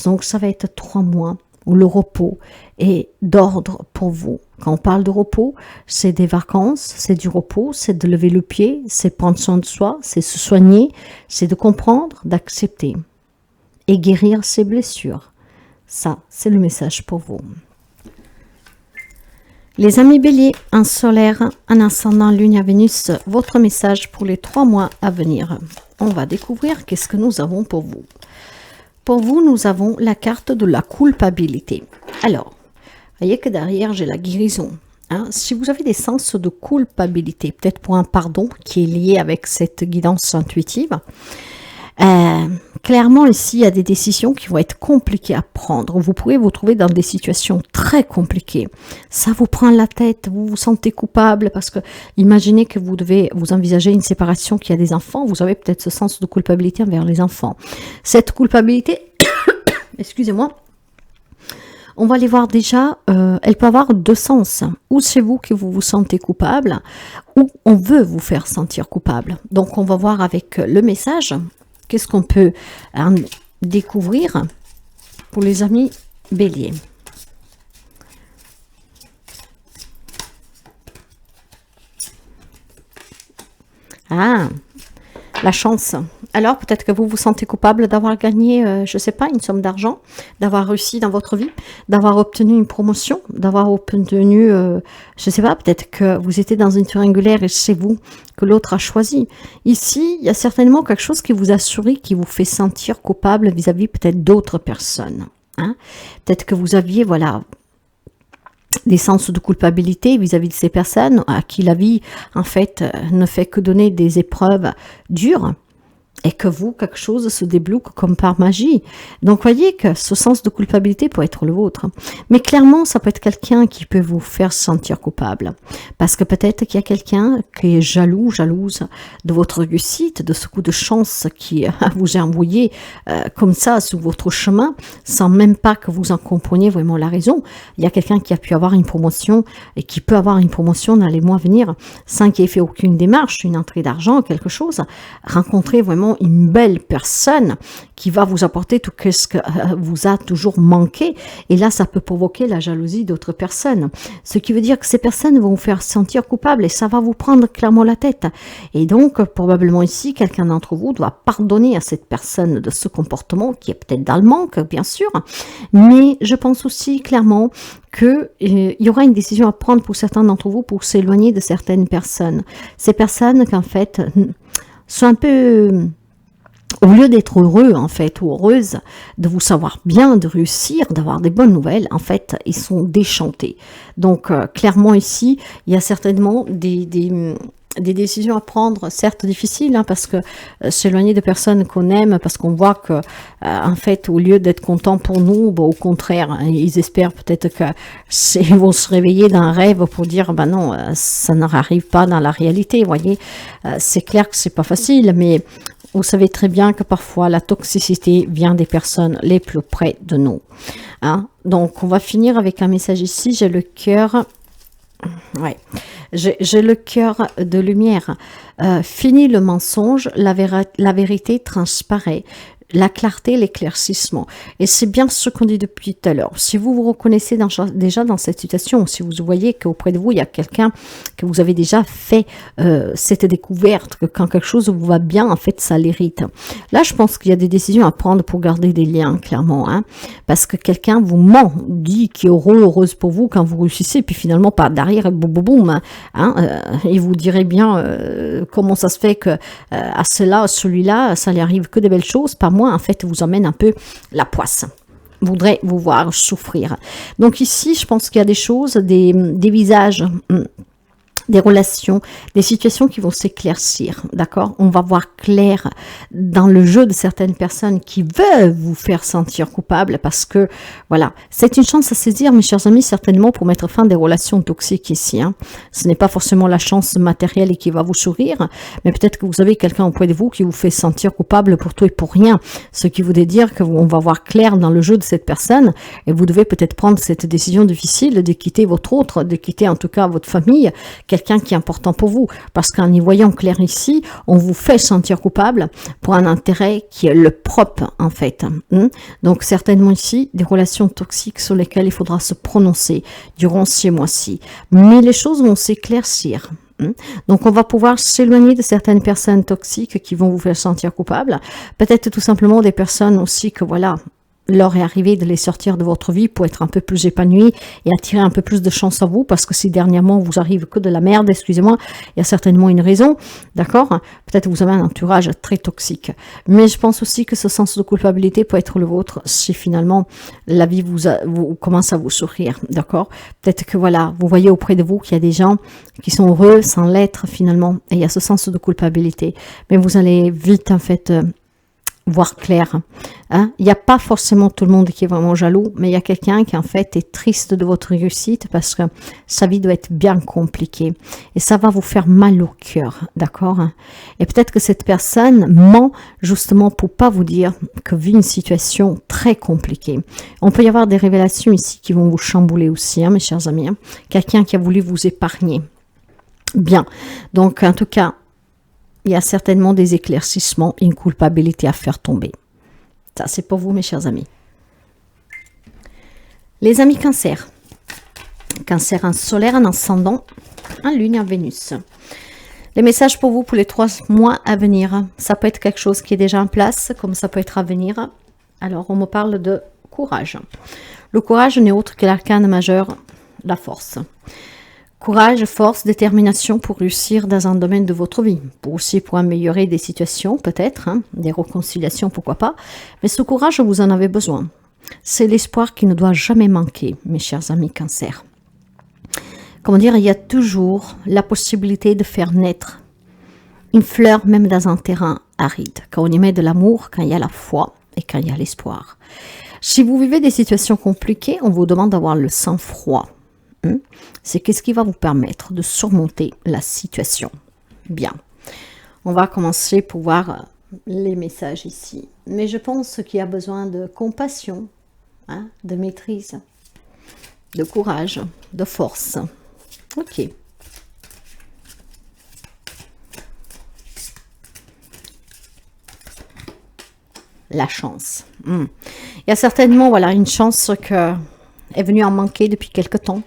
Donc ça va être 3 mois où le repos est d'ordre pour vous. Quand on parle de repos, c'est des vacances, c'est du repos, c'est de lever le pied, c'est prendre soin de soi, c'est se soigner, c'est de comprendre, d'accepter et guérir ses blessures. Ça, c'est le message pour vous. Les amis béliers, un solaire, un ascendant lune à Vénus, votre message pour les 3 mois à venir. On va découvrir qu'est-ce que nous avons pour vous. Pour vous, nous avons la carte de la culpabilité. Alors, voyez que derrière, j'ai la guérison. Hein. Si vous avez des sens de culpabilité, peut-être pour un pardon qui est lié avec cette guidance intuitive, clairement ici, il y a des décisions qui vont être compliquées à prendre. Vous pourrez vous trouver dans des situations très compliquées. Ça vous prend la tête, vous vous sentez coupable parce que imaginez que vous devez vous envisager une séparation, qu'il y a des enfants, vous avez peut-être ce sens de culpabilité envers les enfants. Cette culpabilité, excusez-moi, on va les voir déjà, elle peut avoir 2 sens. Ou c'est vous que vous vous sentez coupable, ou on veut vous faire sentir coupable. Donc on va voir avec le message. Qu'est-ce qu'on peut découvrir pour les amis béliers? Ah, la chance. Alors, peut-être que vous vous sentez coupable d'avoir gagné, je ne sais pas, une somme d'argent, d'avoir réussi dans votre vie, d'avoir obtenu une promotion, d'avoir obtenu, je ne sais pas, peut-être que vous étiez dans une triangulaire et c'est vous que l'autre a choisi. Ici, il y a certainement quelque chose qui vous a souri, qui vous fait sentir coupable vis-à-vis peut-être d'autres personnes. Hein. Peut-être que vous aviez, voilà, des sens de culpabilité vis-à-vis de ces personnes à qui la vie, en fait, ne fait que donner des épreuves dures. Et que vous, quelque chose se débloque comme par magie. Donc, voyez que ce sens de culpabilité peut être le vôtre. Mais clairement, ça peut être quelqu'un qui peut vous faire sentir coupable. Parce que peut-être qu'il y a quelqu'un qui est jaloux, jalouse de votre réussite, de ce coup de chance qui vous a envoyé comme ça sur votre chemin, sans même pas que vous en compreniez vraiment la raison. Il y a quelqu'un qui a pu avoir une promotion et qui peut avoir une promotion dans les mois à venir sans qu'il ait fait aucune démarche, une entrée d'argent, quelque chose. Rencontrer vraiment une belle personne qui va vous apporter tout ce que vous a toujours manqué. Et là, ça peut provoquer la jalousie d'autres personnes. Ce qui veut dire que ces personnes vont vous faire sentir coupable et ça va vous prendre clairement la tête. Et donc, probablement ici, quelqu'un d'entre vous doit pardonner à cette personne de ce comportement qui est peut-être dans le manque, bien sûr. Mais je pense aussi clairement qu'il y aura une décision à prendre pour certains d'entre vous pour s'éloigner de certaines personnes. Ces personnes qu'en fait sont un peu au lieu d'être heureux, en fait, ou heureuse, de vous savoir bien, de réussir, d'avoir des bonnes nouvelles, en fait, ils sont déchantés. Donc, clairement, ici, il y a certainement des décisions à prendre, certes difficiles, hein, parce que s'éloigner de personnes qu'on aime, parce qu'on voit que, en fait, au lieu d'être contents pour nous, au contraire, hein, ils espèrent peut-être qu'ils vont se réveiller d'un rêve pour dire, ben non, ça n'arrive pas dans la réalité, vous voyez. C'est clair que c'est pas facile, mais vous savez très bien que parfois la toxicité vient des personnes les plus près de nous. Hein? Donc, on va finir avec un message ici. J'ai le cœur. Ouais. J'ai le cœur de lumière. Fini le mensonge, la vérité transparaît. La clarté, l'éclaircissement. Et c'est bien ce qu'on dit depuis tout à l'heure. Si vous vous reconnaissez déjà dans cette situation, si vous voyez qu'auprès de vous, il y a quelqu'un que vous avez déjà fait cette découverte, que quand quelque chose vous va bien, en fait, ça l'irrite. Là, je pense qu'il y a des décisions à prendre pour garder des liens, clairement. Hein, parce que quelqu'un vous ment, dit qu'il est heureuse pour vous quand vous réussissez, puis finalement, par derrière, boum, boum, boum. Hein, et vous direz bien comment ça se fait que à celui-là, ça lui arrive que des belles choses, pas moi. En fait, vous emmène un peu la poisse. Voudrait vous voir souffrir. Donc ici, je pense qu'il y a des choses, des visages, des relations, des situations qui vont s'éclaircir, d'accord? On va voir clair dans le jeu de certaines personnes qui veulent vous faire sentir coupable parce que, voilà, c'est une chance à saisir, mes chers amis, certainement pour mettre fin à des relations toxiques ici. Hein. Ce n'est pas forcément la chance matérielle qui va vous sourire, mais peut-être que vous avez quelqu'un auprès de vous qui vous fait sentir coupable pour tout et pour rien, ce qui voudrait dire qu'on va voir clair dans le jeu de cette personne et vous devez peut-être prendre cette décision difficile de quitter votre autre, de quitter en tout cas votre famille, quelqu'un qui est important pour vous, parce qu'en y voyant clair ici, on vous fait sentir coupable pour un intérêt qui est le propre en fait. Donc certainement ici, des relations toxiques sur lesquelles il faudra se prononcer durant ces mois-ci. Mais les choses vont s'éclaircir. Donc on va pouvoir s'éloigner de certaines personnes toxiques qui vont vous faire sentir coupable. Peut-être tout simplement des personnes aussi que voilà, l'heure est arrivée de les sortir de votre vie pour être un peu plus épanoui et attirer un peu plus de chance à vous, parce que si dernièrement vous arrive que de la merde, excusez-moi, il y a certainement une raison, d'accord? Peut-être vous avez un entourage très toxique. Mais je pense aussi que ce sens de culpabilité peut être le vôtre si finalement la vie vous commence à vous sourire, d'accord? Peut-être que voilà, vous voyez auprès de vous qu'il y a des gens qui sont heureux sans l'être finalement, et il y a ce sens de culpabilité. Mais vous allez vite en fait voir clair. Hein? Il n'y a pas forcément tout le monde qui est vraiment jaloux, mais il y a quelqu'un qui en fait est triste de votre réussite parce que sa vie doit être bien compliquée. Et ça va vous faire mal au cœur, d'accord? Et peut-être que cette personne ment justement pour pas vous dire que vit une situation très compliquée. On peut y avoir des révélations ici qui vont vous chambouler aussi, hein, mes chers amis. Hein? Quelqu'un qui a voulu vous épargner. Bien. Donc, en tout cas, il y a certainement des éclaircissements, une culpabilité à faire tomber. Ça, c'est pour vous, mes chers amis. Les amis Cancer. Cancer en solaire, en ascendant, en lune et en Vénus. Les messages pour vous pour les 3 mois à venir. Ça peut être quelque chose qui est déjà en place, comme ça peut être à venir. Alors, on me parle de courage. Le courage n'est autre que l'arcane majeur, la force. Courage, force, détermination pour réussir dans un domaine de votre vie. Pour améliorer des situations, peut-être, hein, des réconciliations, pourquoi pas. Mais ce courage, vous en avez besoin. C'est l'espoir qui ne doit jamais manquer, mes chers amis Cancer. Comment dire, il y a toujours la possibilité de faire naître une fleur, même dans un terrain aride. Quand on y met de l'amour, quand il y a la foi et quand il y a l'espoir. Si vous vivez des situations compliquées, on vous demande d'avoir le sang-froid. C'est qu'est-ce qui va vous permettre de surmonter la situation. Bien, on va commencer pour voir les messages ici. Mais je pense qu'il y a besoin de compassion, hein, de maîtrise, de courage, de force. Ok. La chance. Il y a certainement voilà, une chance que est venue en manquer depuis quelque temps.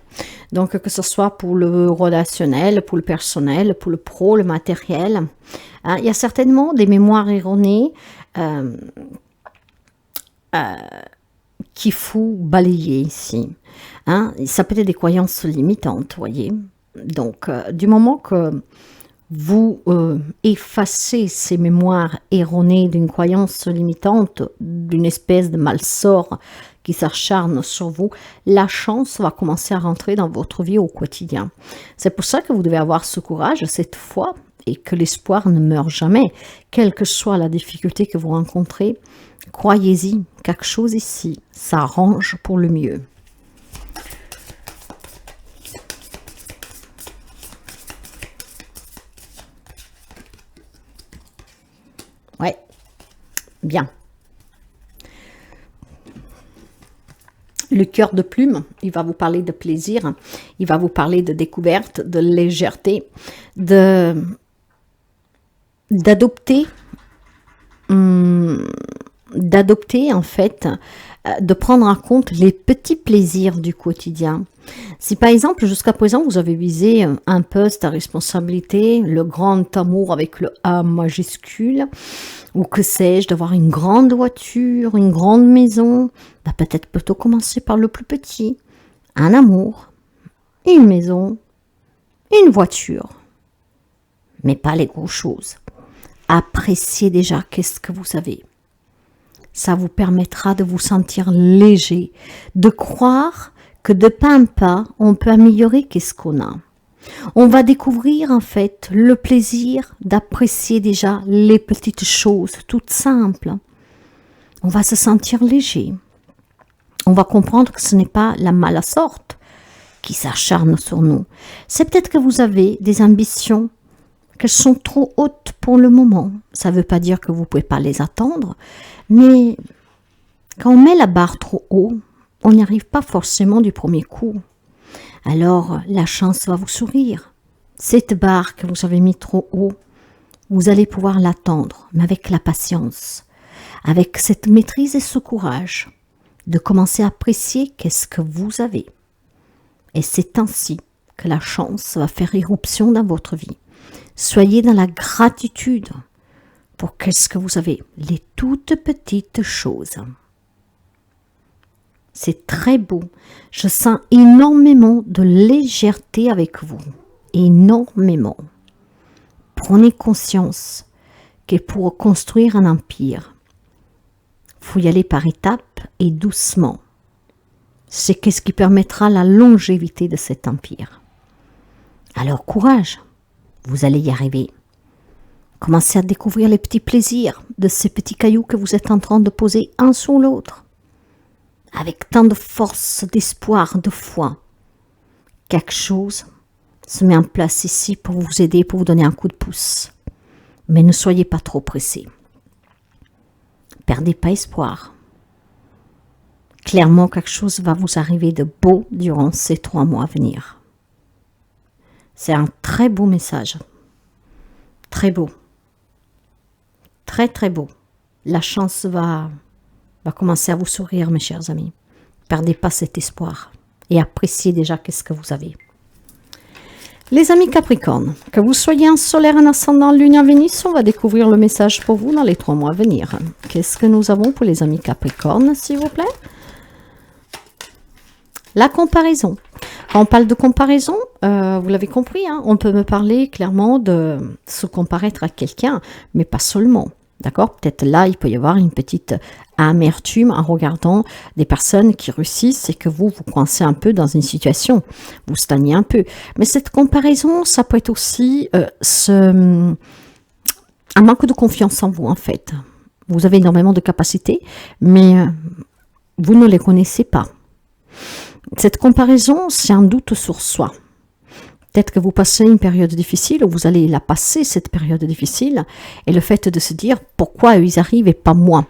Donc, que ce soit pour le relationnel, pour le personnel, pour le pro, le matériel. Hein, il y a certainement des mémoires erronées qu'il faut balayer ici. Hein, ça peut être des croyances limitantes, vous voyez. Donc, du moment que vous effacez ces mémoires erronées d'une croyance limitante, d'une espèce de malsort qui s'acharne sur vous, la chance va commencer à rentrer dans votre vie au quotidien. C'est pour ça que vous devez avoir ce courage cette fois et que l'espoir ne meurt jamais, quelle que soit la difficulté que vous rencontrez. Croyez-y, quelque chose ici s'arrange pour le mieux. Ouais, bien. Le cœur de plume, il va vous parler de plaisir, il va vous parler de découverte, de légèreté, d'adopter en fait, de prendre en compte les petits plaisirs du quotidien. Si par exemple, jusqu'à présent, vous avez visé un poste à responsabilité, le grand amour avec le A majuscule, ou que sais-je, d'avoir une grande voiture, une grande maison, bah peut-être plutôt commencer par le plus petit. Un amour, une maison, une voiture, mais pas les grosses choses. Appréciez déjà qu'est-ce que vous avez. Ça vous permettra de vous sentir léger, de croire que de pas en pas, on peut améliorer qu'est-ce qu'on a. On va découvrir en fait le plaisir d'apprécier déjà les petites choses toutes simples. On va se sentir léger. On va comprendre que ce n'est pas la mala sorte qui s'acharne sur nous. C'est peut-être que vous avez des ambitions qu'elles sont trop hautes pour le moment. Ça ne veut pas dire que vous ne pouvez pas les attendre, mais quand on met la barre trop haut, on n'y arrive pas forcément du premier coup. Alors, la chance va vous sourire. Cette barre que vous avez mis trop haut, vous allez pouvoir l'attendre, mais avec la patience, avec cette maîtrise et ce courage, de commencer à apprécier qu'est-ce que vous avez. Et c'est ainsi que la chance va faire irruption dans votre vie. Soyez dans la gratitude pour qu'est-ce que vous avez, les toutes petites choses. C'est très beau. Je sens énormément de légèreté avec vous. Énormément. Prenez conscience que pour construire un empire, il faut y aller par étapes et doucement. C'est qu'est-ce qui permettra la longévité de cet empire. Alors courage, vous allez y arriver. Commencez à découvrir les petits plaisirs de ces petits cailloux que vous êtes en train de poser un sur l'autre. Avec tant de force, d'espoir, de foi. Quelque chose se met en place ici pour vous aider, pour vous donner un coup de pouce. Mais ne soyez pas trop pressés. Perdez pas espoir. Clairement, quelque chose va vous arriver de beau durant ces 3 mois à venir. C'est un très beau message. Très beau. Très, très beau. La chance va commencer à vous sourire, mes chers amis. Perdez pas cet espoir et appréciez déjà qu'est-ce que vous avez. Les amis Capricorne, que vous soyez en solaire, en ascendant, lune, en Vénus, on va découvrir le message pour vous dans les 3 mois à venir. Qu'est-ce que nous avons pour les amis Capricorne, s'il vous plaît? La comparaison. Quand on parle de comparaison, vous l'avez compris, hein, on peut me parler clairement de se comparer à quelqu'un, mais pas seulement. D'accord? Peut-être là, il peut y avoir une petite amertume en regardant des personnes qui réussissent et que vous coincez un peu dans une situation. Vous stagnez un peu. Mais cette comparaison, ça peut être aussi un manque de confiance en vous, en fait. Vous avez énormément de capacités, mais vous ne les connaissez pas. Cette comparaison, c'est un doute sur soi. Peut-être que vous passez une période difficile, ou vous allez la passer, cette période difficile, et le fait de se dire pourquoi eux ils arrivent et pas moi.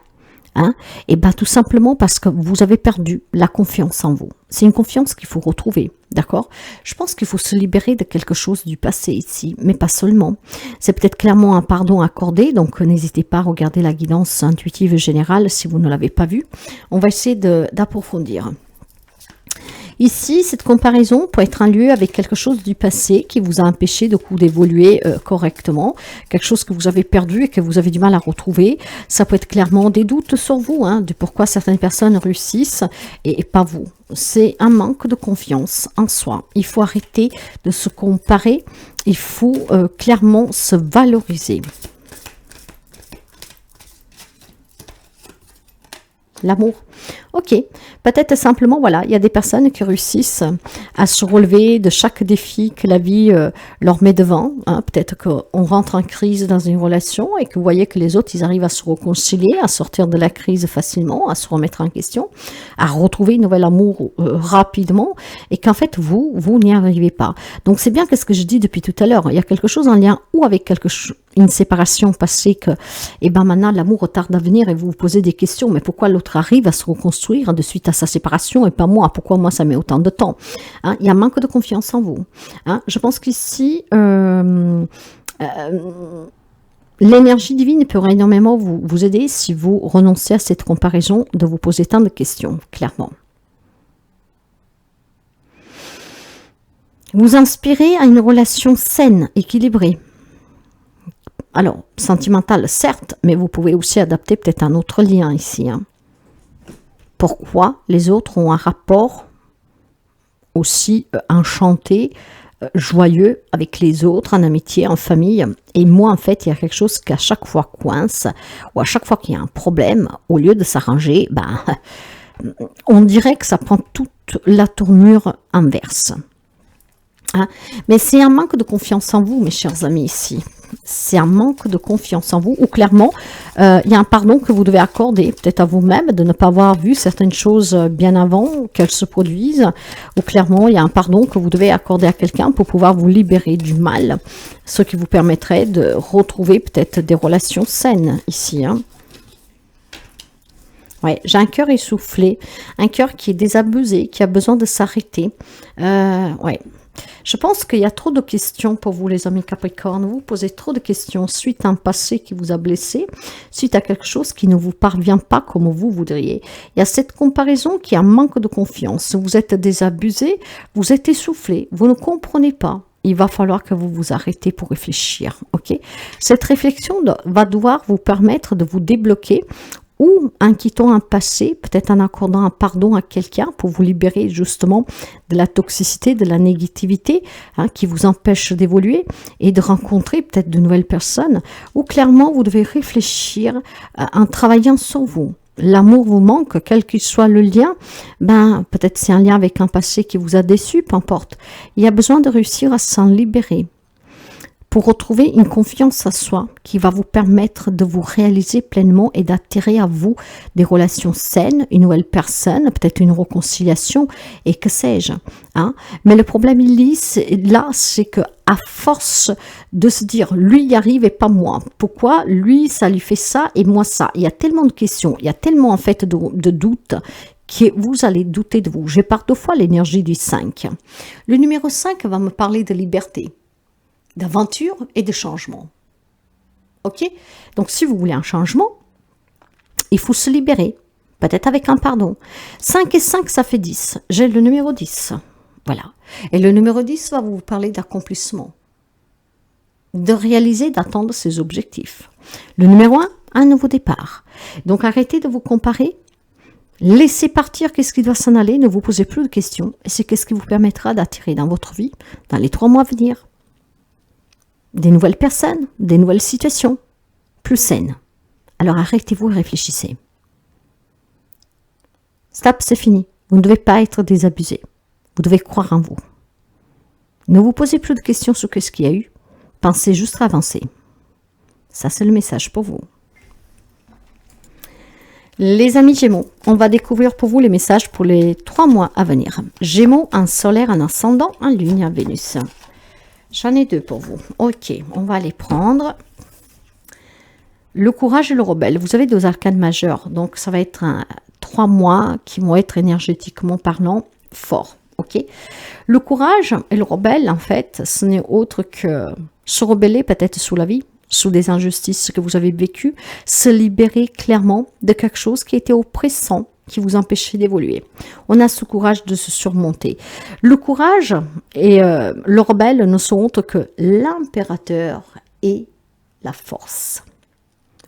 Hein? Et bien tout simplement parce que vous avez perdu la confiance en vous. C'est une confiance qu'il faut retrouver, d'accord? Je pense qu'il faut se libérer de quelque chose du passé ici, mais pas seulement. C'est peut-être clairement un pardon accordé, donc n'hésitez pas à regarder la guidance intuitive générale si vous ne l'avez pas vue. On va essayer d'approfondir. Ici, cette comparaison peut être un lieu avec quelque chose du passé qui vous a empêché d'évoluer correctement, quelque chose que vous avez perdu et que vous avez du mal à retrouver. Ça peut être clairement des doutes sur vous, de pourquoi certaines personnes réussissent et pas vous. C'est un manque de confiance en soi. Il faut arrêter de se comparer, il faut clairement se valoriser. L'amour. Ok, peut-être simplement, voilà, il y a des personnes qui réussissent à se relever de chaque défi que la vie leur met devant. Peut-être qu'on rentre en crise dans une relation et que vous voyez que les autres, ils arrivent à se réconcilier, à sortir de la crise facilement, à se remettre en question, à retrouver un nouvel amour rapidement et qu'en fait, vous n'y arrivez pas. Donc, c'est bien que ce que je dis depuis tout à l'heure, il y a quelque chose en lien ou avec une séparation passée que, maintenant, l'amour tarde à venir et vous vous posez des questions, mais pourquoi l'autre arrive à se reconstruire de suite à sa séparation et pas moi, pourquoi moi ça met autant de temps, il y a un manque de confiance en vous. Je pense qu'ici l'énergie divine pourrait énormément vous aider si vous renoncez à cette comparaison de vous poser tant de questions, clairement. Vous inspirez à une relation saine, équilibrée. Alors, sentimentale, certes, mais vous pouvez aussi adapter peut-être un autre lien ici. Pourquoi les autres ont un rapport aussi enchanté, joyeux avec les autres, en amitié, en famille. Et moi, en fait, il y a quelque chose qui à chaque fois coince, ou à chaque fois qu'il y a un problème, au lieu de s'arranger, on dirait que ça prend toute la tournure inverse. Mais c'est un manque de confiance en vous, mes chers amis, ici. C'est un manque de confiance en vous, ou clairement, il y a un pardon que vous devez accorder, peut-être à vous-même, de ne pas avoir vu certaines choses bien avant qu'elles se produisent, ou clairement, il y a un pardon que vous devez accorder à quelqu'un pour pouvoir vous libérer du mal, ce qui vous permettrait de retrouver peut-être des relations saines, ici, Ouais, j'ai un cœur essoufflé, un cœur qui est désabusé, qui a besoin de s'arrêter. Ouais. Je pense qu'il y a trop de questions pour vous, les amis Capricorne. Vous posez trop de questions suite à un passé qui vous a blessé, suite à quelque chose qui ne vous parvient pas comme vous voudriez. Il y a cette comparaison qui est un manque de confiance. Vous êtes désabusé, vous êtes essoufflé, vous ne comprenez pas. Il va falloir que vous vous arrêtez pour réfléchir. Ok? Cette réflexion va devoir vous permettre de vous débloquer ou en quittant un passé, peut-être en accordant un pardon à quelqu'un pour vous libérer justement de la toxicité, de la négativité qui vous empêche d'évoluer et de rencontrer peut-être de nouvelles personnes, ou clairement vous devez réfléchir en travaillant sur vous. L'amour vous manque, quel qu'il soit le lien, peut-être c'est un lien avec un passé qui vous a déçu, peu importe. Il y a besoin de réussir à s'en libérer, pour retrouver une confiance à soi qui va vous permettre de vous réaliser pleinement et d'attirer à vous des relations saines, une nouvelle personne, peut-être une réconciliation et que sais-je. Mais le problème là, c'est que à force de se dire lui y arrive et pas moi, pourquoi lui ça lui fait ça et moi ça, il y a tellement de questions, il y a tellement en fait de doutes que vous allez douter de vous. J'ai par 2 fois l'énergie du 5. Le numéro 5 va me parler de liberté, d'aventure et de changement. Ok? Donc, si vous voulez un changement, il faut se libérer, peut-être avec un pardon. 5 et 5, ça fait 10. J'ai le numéro 10. Voilà. Et le numéro 10 va vous parler d'accomplissement, de réaliser, d'atteindre ses objectifs. Le numéro 1, un nouveau départ. Donc, arrêtez de vous comparer. Laissez partir qu'est-ce qui doit s'en aller. Ne vous posez plus de questions. Et c'est qu'est-ce qui vous permettra d'attirer dans votre vie, dans les 3 mois à venir, des nouvelles personnes, des nouvelles situations, plus saines. Alors arrêtez-vous et réfléchissez. Stop, c'est fini. Vous ne devez pas être désabusé. Vous devez croire en vous. Ne vous posez plus de questions sur ce qu'il y a eu. Pensez juste à avancer. Ça, c'est le message pour vous. Les amis Gémeaux, on va découvrir pour vous les messages pour les 3 mois à venir. Gémeaux, un solaire, un ascendant, un lune, un Vénus. J'en ai 2 pour vous. Ok, on va les prendre. Le courage et le rebelle. Vous avez 2 arcanes majeurs. Donc, ça va être 3 mois qui vont être énergétiquement parlant forts. Ok. Le courage et le rebelle, en fait, ce n'est autre que se rebeller peut-être sous la vie, sous des injustices que vous avez vécues, se libérer clairement de quelque chose qui était oppressant qui vous empêchaient d'évoluer. On a ce courage de se surmonter. Le courage et le rebelle ne sont autres que l'impérateur et la force.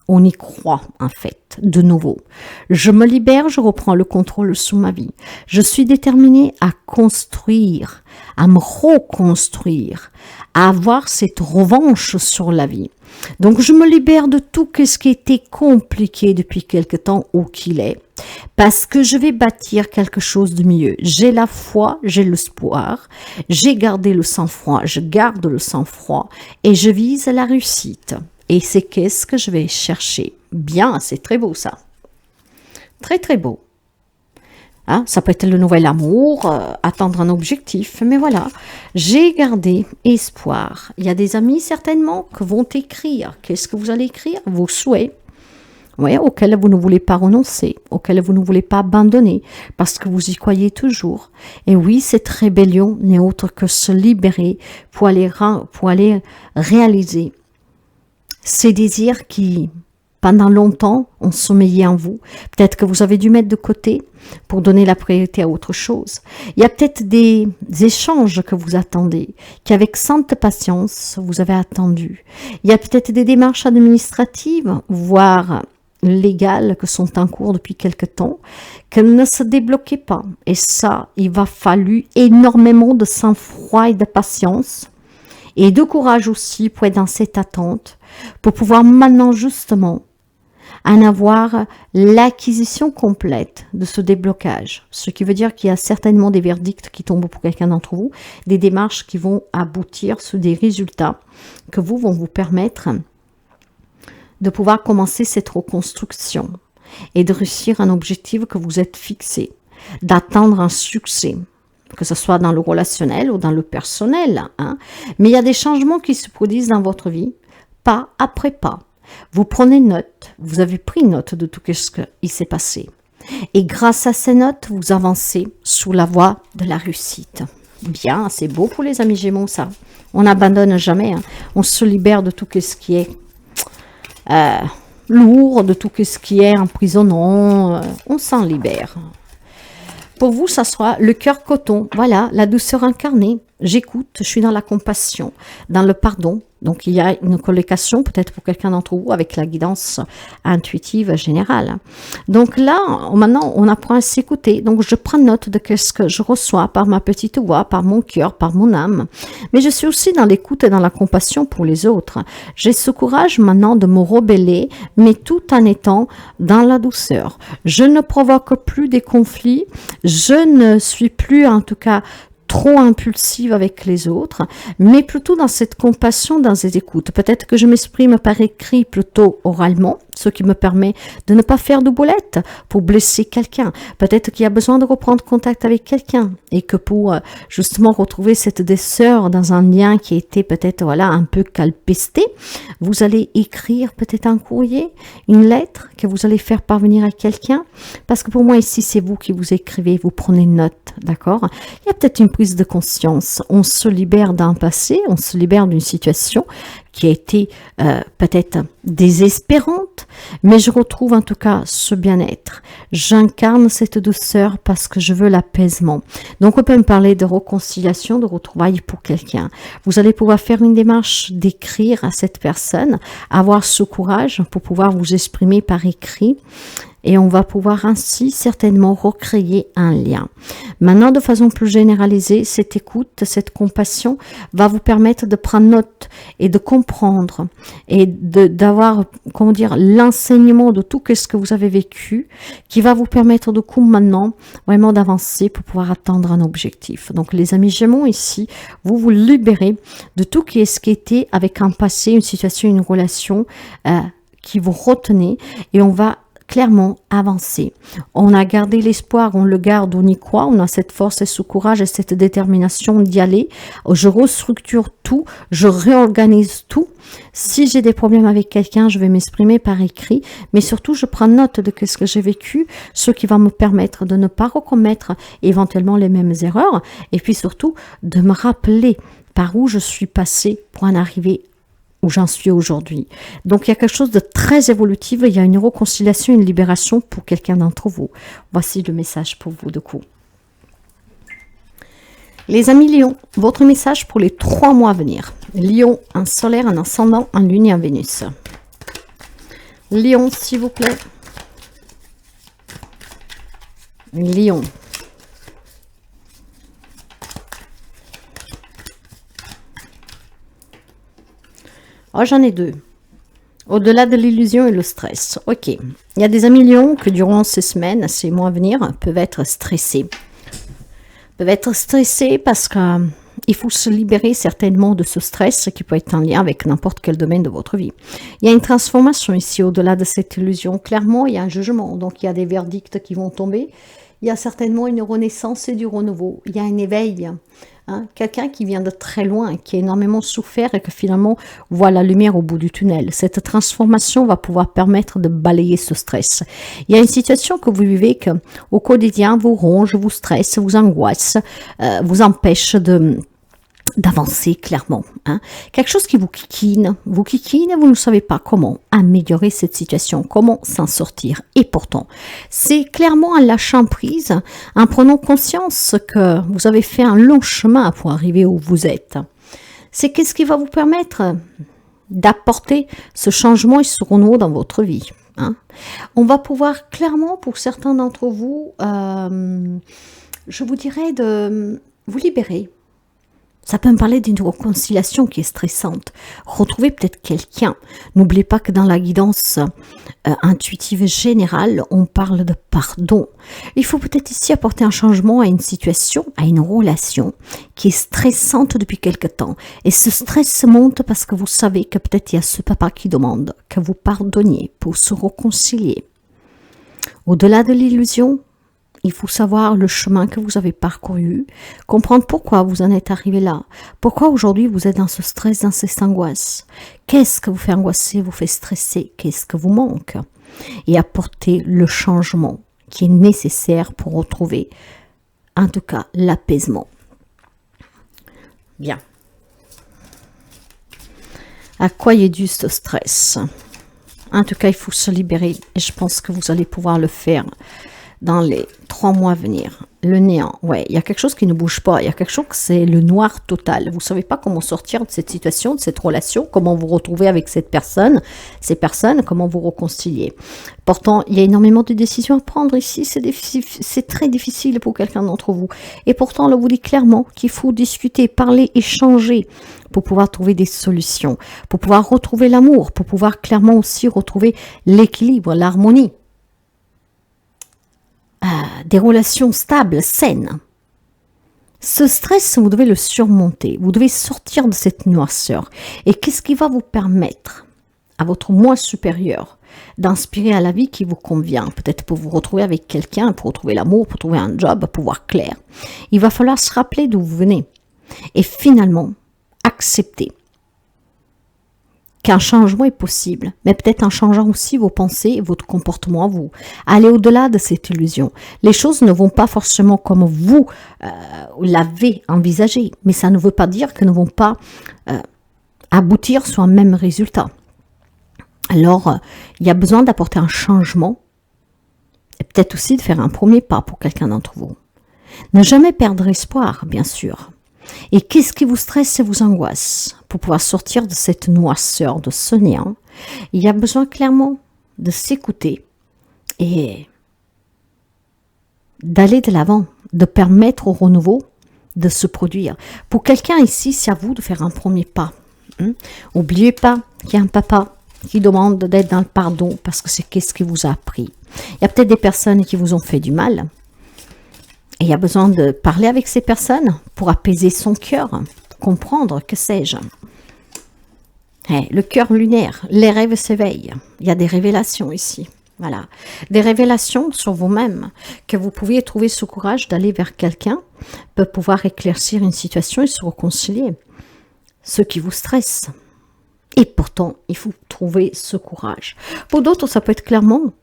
On y croit, en fait, de nouveau. Je me libère, je reprends le contrôle sur ma vie. Je suis déterminée à construire, à me reconstruire, à avoir cette revanche sur la vie. Donc, je me libère de tout ce qui était compliqué depuis quelque temps ou qu'il est, parce que je vais bâtir quelque chose de mieux. J'ai la foi, j'ai l'espoir, j'ai gardé le sang-froid, je garde le sang-froid et je vise la réussite. Et c'est qu'est-ce que je vais chercher. Bien, c'est très beau ça. Très très beau. Hein, ça peut être le nouvel amour, atteindre un objectif. Mais voilà, j'ai gardé espoir. Il y a des amis certainement qui vont écrire. Qu'est-ce que vous allez écrire? Vos souhaits. Oui, auxquels vous ne voulez pas renoncer, auxquels vous ne voulez pas abandonner, parce que vous y croyez toujours. Et oui, cette rébellion n'est autre que se libérer pour aller réaliser ces désirs qui, pendant longtemps, ont sommeillé en vous. Peut-être que vous avez dû mettre de côté pour donner la priorité à autre chose. Il y a peut-être des échanges que vous attendez, qu'avec sainte patience, vous avez attendu. Il y a peut-être des démarches administratives, voire légales, que sont en cours depuis quelque temps, que ne se débloquaient pas. Et ça, il va falloir énormément de sang-froid et de patience, et de courage aussi pour être dans cette attente, pour pouvoir maintenant justement en avoir l'acquisition complète de ce déblocage. Ce qui veut dire qu'il y a certainement des verdicts qui tombent pour quelqu'un d'entre vous, des démarches qui vont aboutir sur des résultats que vont vous permettre de pouvoir commencer cette reconstruction et de réussir un objectif que vous êtes fixé, d'atteindre un succès, que ce soit dans le relationnel ou dans le personnel. Hein. Mais il y a des changements qui se produisent dans votre vie, pas après pas. Vous prenez note, vous avez pris note de tout ce qui s'est passé. Et grâce à ces notes, vous avancez sous la voie de la réussite. Bien, c'est beau pour les amis Gémeaux, ça. On n'abandonne jamais. Hein. On se libère de tout ce qui est lourd, de tout ce qui est emprisonnant. On s'en libère. Pour vous, ça sera le cœur coton. Voilà, la douceur incarnée. J'écoute, je suis dans la compassion, dans le pardon. Donc, il y a une collocation, peut-être pour quelqu'un d'entre vous, avec la guidance intuitive générale. Donc là, maintenant, on apprend à s'écouter. Donc, je prends note de ce que je reçois par ma petite voix, par mon cœur, par mon âme. Mais je suis aussi dans l'écoute et dans la compassion pour les autres. J'ai ce courage maintenant de me rebeller, mais tout en étant dans la douceur. Je ne provoque plus des conflits. Je ne suis plus, en tout cas, trop impulsive avec les autres, mais plutôt dans cette compassion, dans cette écoute. Peut-être que je m'exprime par écrit plutôt oralement, ce qui me permet de ne pas faire de boulettes pour blesser quelqu'un. Peut-être qu'il y a besoin de reprendre contact avec quelqu'un et que pour justement retrouver cette douceur dans un lien qui était peut-être un peu calpesté, vous allez écrire peut-être un courrier, une lettre que vous allez faire parvenir à quelqu'un, parce que pour moi ici c'est vous qui vous écrivez, vous prenez note, d'accord? Il y a peut-être une prise de conscience, on se libère d'un passé, on se libère d'une situation qui a été peut-être désespérante, mais je retrouve en tout cas ce bien-être. J'incarne cette douceur parce que je veux l'apaisement. Donc on peut me parler de réconciliation, de retrouvailles pour quelqu'un. Vous allez pouvoir faire une démarche d'écrire à cette personne, avoir ce courage pour pouvoir vous exprimer par écrit. Et on va pouvoir ainsi certainement recréer un lien. Maintenant, de façon plus généralisée, cette écoute, cette compassion va vous permettre de prendre note et de comprendre et d'avoir, comment dire, l'enseignement de tout ce que vous avez vécu qui va vous permettre du coup maintenant vraiment d'avancer pour pouvoir atteindre un objectif. Donc les amis Gémeaux ici, vous vous libérez de tout ce qui était avec un passé, une situation, une relation qui vous retenait et on va clairement avancer. On a gardé l'espoir, on le garde, on y croit, on a cette force et ce courage et cette détermination d'y aller. Je restructure tout, je réorganise tout. Si j'ai des problèmes avec quelqu'un, je vais m'exprimer par écrit, mais surtout je prends note de ce que j'ai vécu, ce qui va me permettre de ne pas recommettre éventuellement les mêmes erreurs, et puis surtout de me rappeler par où je suis passée pour en arriver où j'en suis aujourd'hui. Donc il y a quelque chose de très évolutif, il y a une réconciliation, une libération pour quelqu'un d'entre vous. Voici le message pour vous de coup. Les amis Lion, votre message pour les 3 mois à venir. Lion, un solaire, un ascendant, un lune et un Vénus. Lion, s'il vous plaît. Lion. Oh, j'en ai 2. Au-delà de l'illusion et le stress. Ok. Il y a des amis Lion que durant ces semaines, ces mois à venir, peuvent être stressés. Peuvent être stressés parce qu'il faut se libérer certainement de ce stress qui peut être en lien avec n'importe quel domaine de votre vie. Il y a une transformation ici au-delà de cette illusion. Clairement, il y a un jugement. Donc, il y a des verdicts qui vont tomber. Il y a certainement une renaissance et du renouveau. Il y a un éveil. Quelqu'un qui vient de très loin, qui a énormément souffert et que finalement voit la lumière au bout du tunnel. Cette transformation va pouvoir permettre de balayer ce stress. Il y a une situation que vous vivez que au quotidien vous ronge, vous stresse, vous angoisse, vous empêche d'avancer clairement. Quelque chose qui vous kikine et vous ne savez pas comment améliorer cette situation, comment s'en sortir. Et pourtant, c'est clairement en lâchant prise, en prenant conscience que vous avez fait un long chemin pour arriver où vous êtes. C'est qu'est-ce qui va vous permettre d'apporter ce changement et ce renouveau dans votre vie. On va pouvoir clairement, pour certains d'entre vous, je vous dirais de vous libérer. Ça peut me parler d'une réconciliation qui est stressante. Retrouver peut-être quelqu'un. N'oubliez pas que dans la guidance intuitive générale, on parle de pardon. Il faut peut-être ici apporter un changement à une situation, à une relation qui est stressante depuis quelque temps. Et ce stress monte parce que vous savez que peut-être il y a ce papa qui demande que vous pardonniez pour se réconcilier. Au-delà de l'illusion, il faut savoir le chemin que vous avez parcouru, comprendre pourquoi vous en êtes arrivé là, pourquoi aujourd'hui vous êtes dans ce stress, dans cette angoisse. Qu'est-ce que vous fait angoisser, vous fait stresser, qu'est-ce que vous manque? Et apporter le changement qui est nécessaire pour retrouver, en tout cas, l'apaisement. Bien. À quoi est dû ce stress? En tout cas, il faut se libérer et je pense que vous allez pouvoir le faire dans les 3 mois à venir. Le néant, ouais, il y a quelque chose qui ne bouge pas, il y a quelque chose que c'est le noir total. Vous ne savez pas comment sortir de cette situation, de cette relation, comment vous retrouver avec cette personne, ces personnes, comment vous réconcilier. Pourtant, il y a énormément de décisions à prendre ici, c'est très difficile pour quelqu'un d'entre vous. Et pourtant, on vous dit clairement qu'il faut discuter, parler, échanger pour pouvoir trouver des solutions, pour pouvoir retrouver l'amour, pour pouvoir clairement aussi retrouver l'équilibre, l'harmonie. Des relations stables, saines. Ce stress, vous devez le surmonter. Vous devez sortir de cette noirceur. Et qu'est-ce qui va vous permettre, à votre moi supérieur, d'inspirer à la vie qui vous convient? Peut-être pour vous retrouver avec quelqu'un, pour retrouver l'amour, pour trouver un job, pour voir clair. Il va falloir se rappeler d'où vous venez. Et finalement, accepter qu'un changement est possible, mais peut-être en changeant aussi vos pensées et votre comportement à vous. Allez au-delà de cette illusion. Les choses ne vont pas forcément comme vous l'avez envisagé, mais ça ne veut pas dire qu'elles ne vont pas aboutir sur un même résultat. Alors, il y a besoin d'apporter un changement et peut-être aussi de faire un premier pas pour quelqu'un d'entre vous. Ne jamais perdre espoir, bien sûr. Et qu'est-ce qui vous stresse et vous angoisse? Pour pouvoir sortir de cette noirceur, de ce néant, il y a besoin clairement de s'écouter et d'aller de l'avant, de permettre au renouveau de se produire. Pour quelqu'un ici, c'est à vous de faire un premier pas. N'oubliez pas qu'il y a un papa qui demande d'être dans le pardon parce que c'est qu'est-ce qui vous a appris. Il y a peut-être des personnes qui vous ont fait du mal. Et il y a besoin de parler avec ces personnes pour apaiser son cœur, comprendre, que sais-je. Le cœur lunaire, les rêves s'éveillent. Il y a des révélations ici. Voilà. Des révélations sur vous-même, que vous pouviez trouver ce courage d'aller vers quelqu'un, peut pouvoir éclaircir une situation et se réconcilier. Ce qui vous stresse. Et pourtant, il faut trouver ce courage. Pour d'autres, ça peut être clairement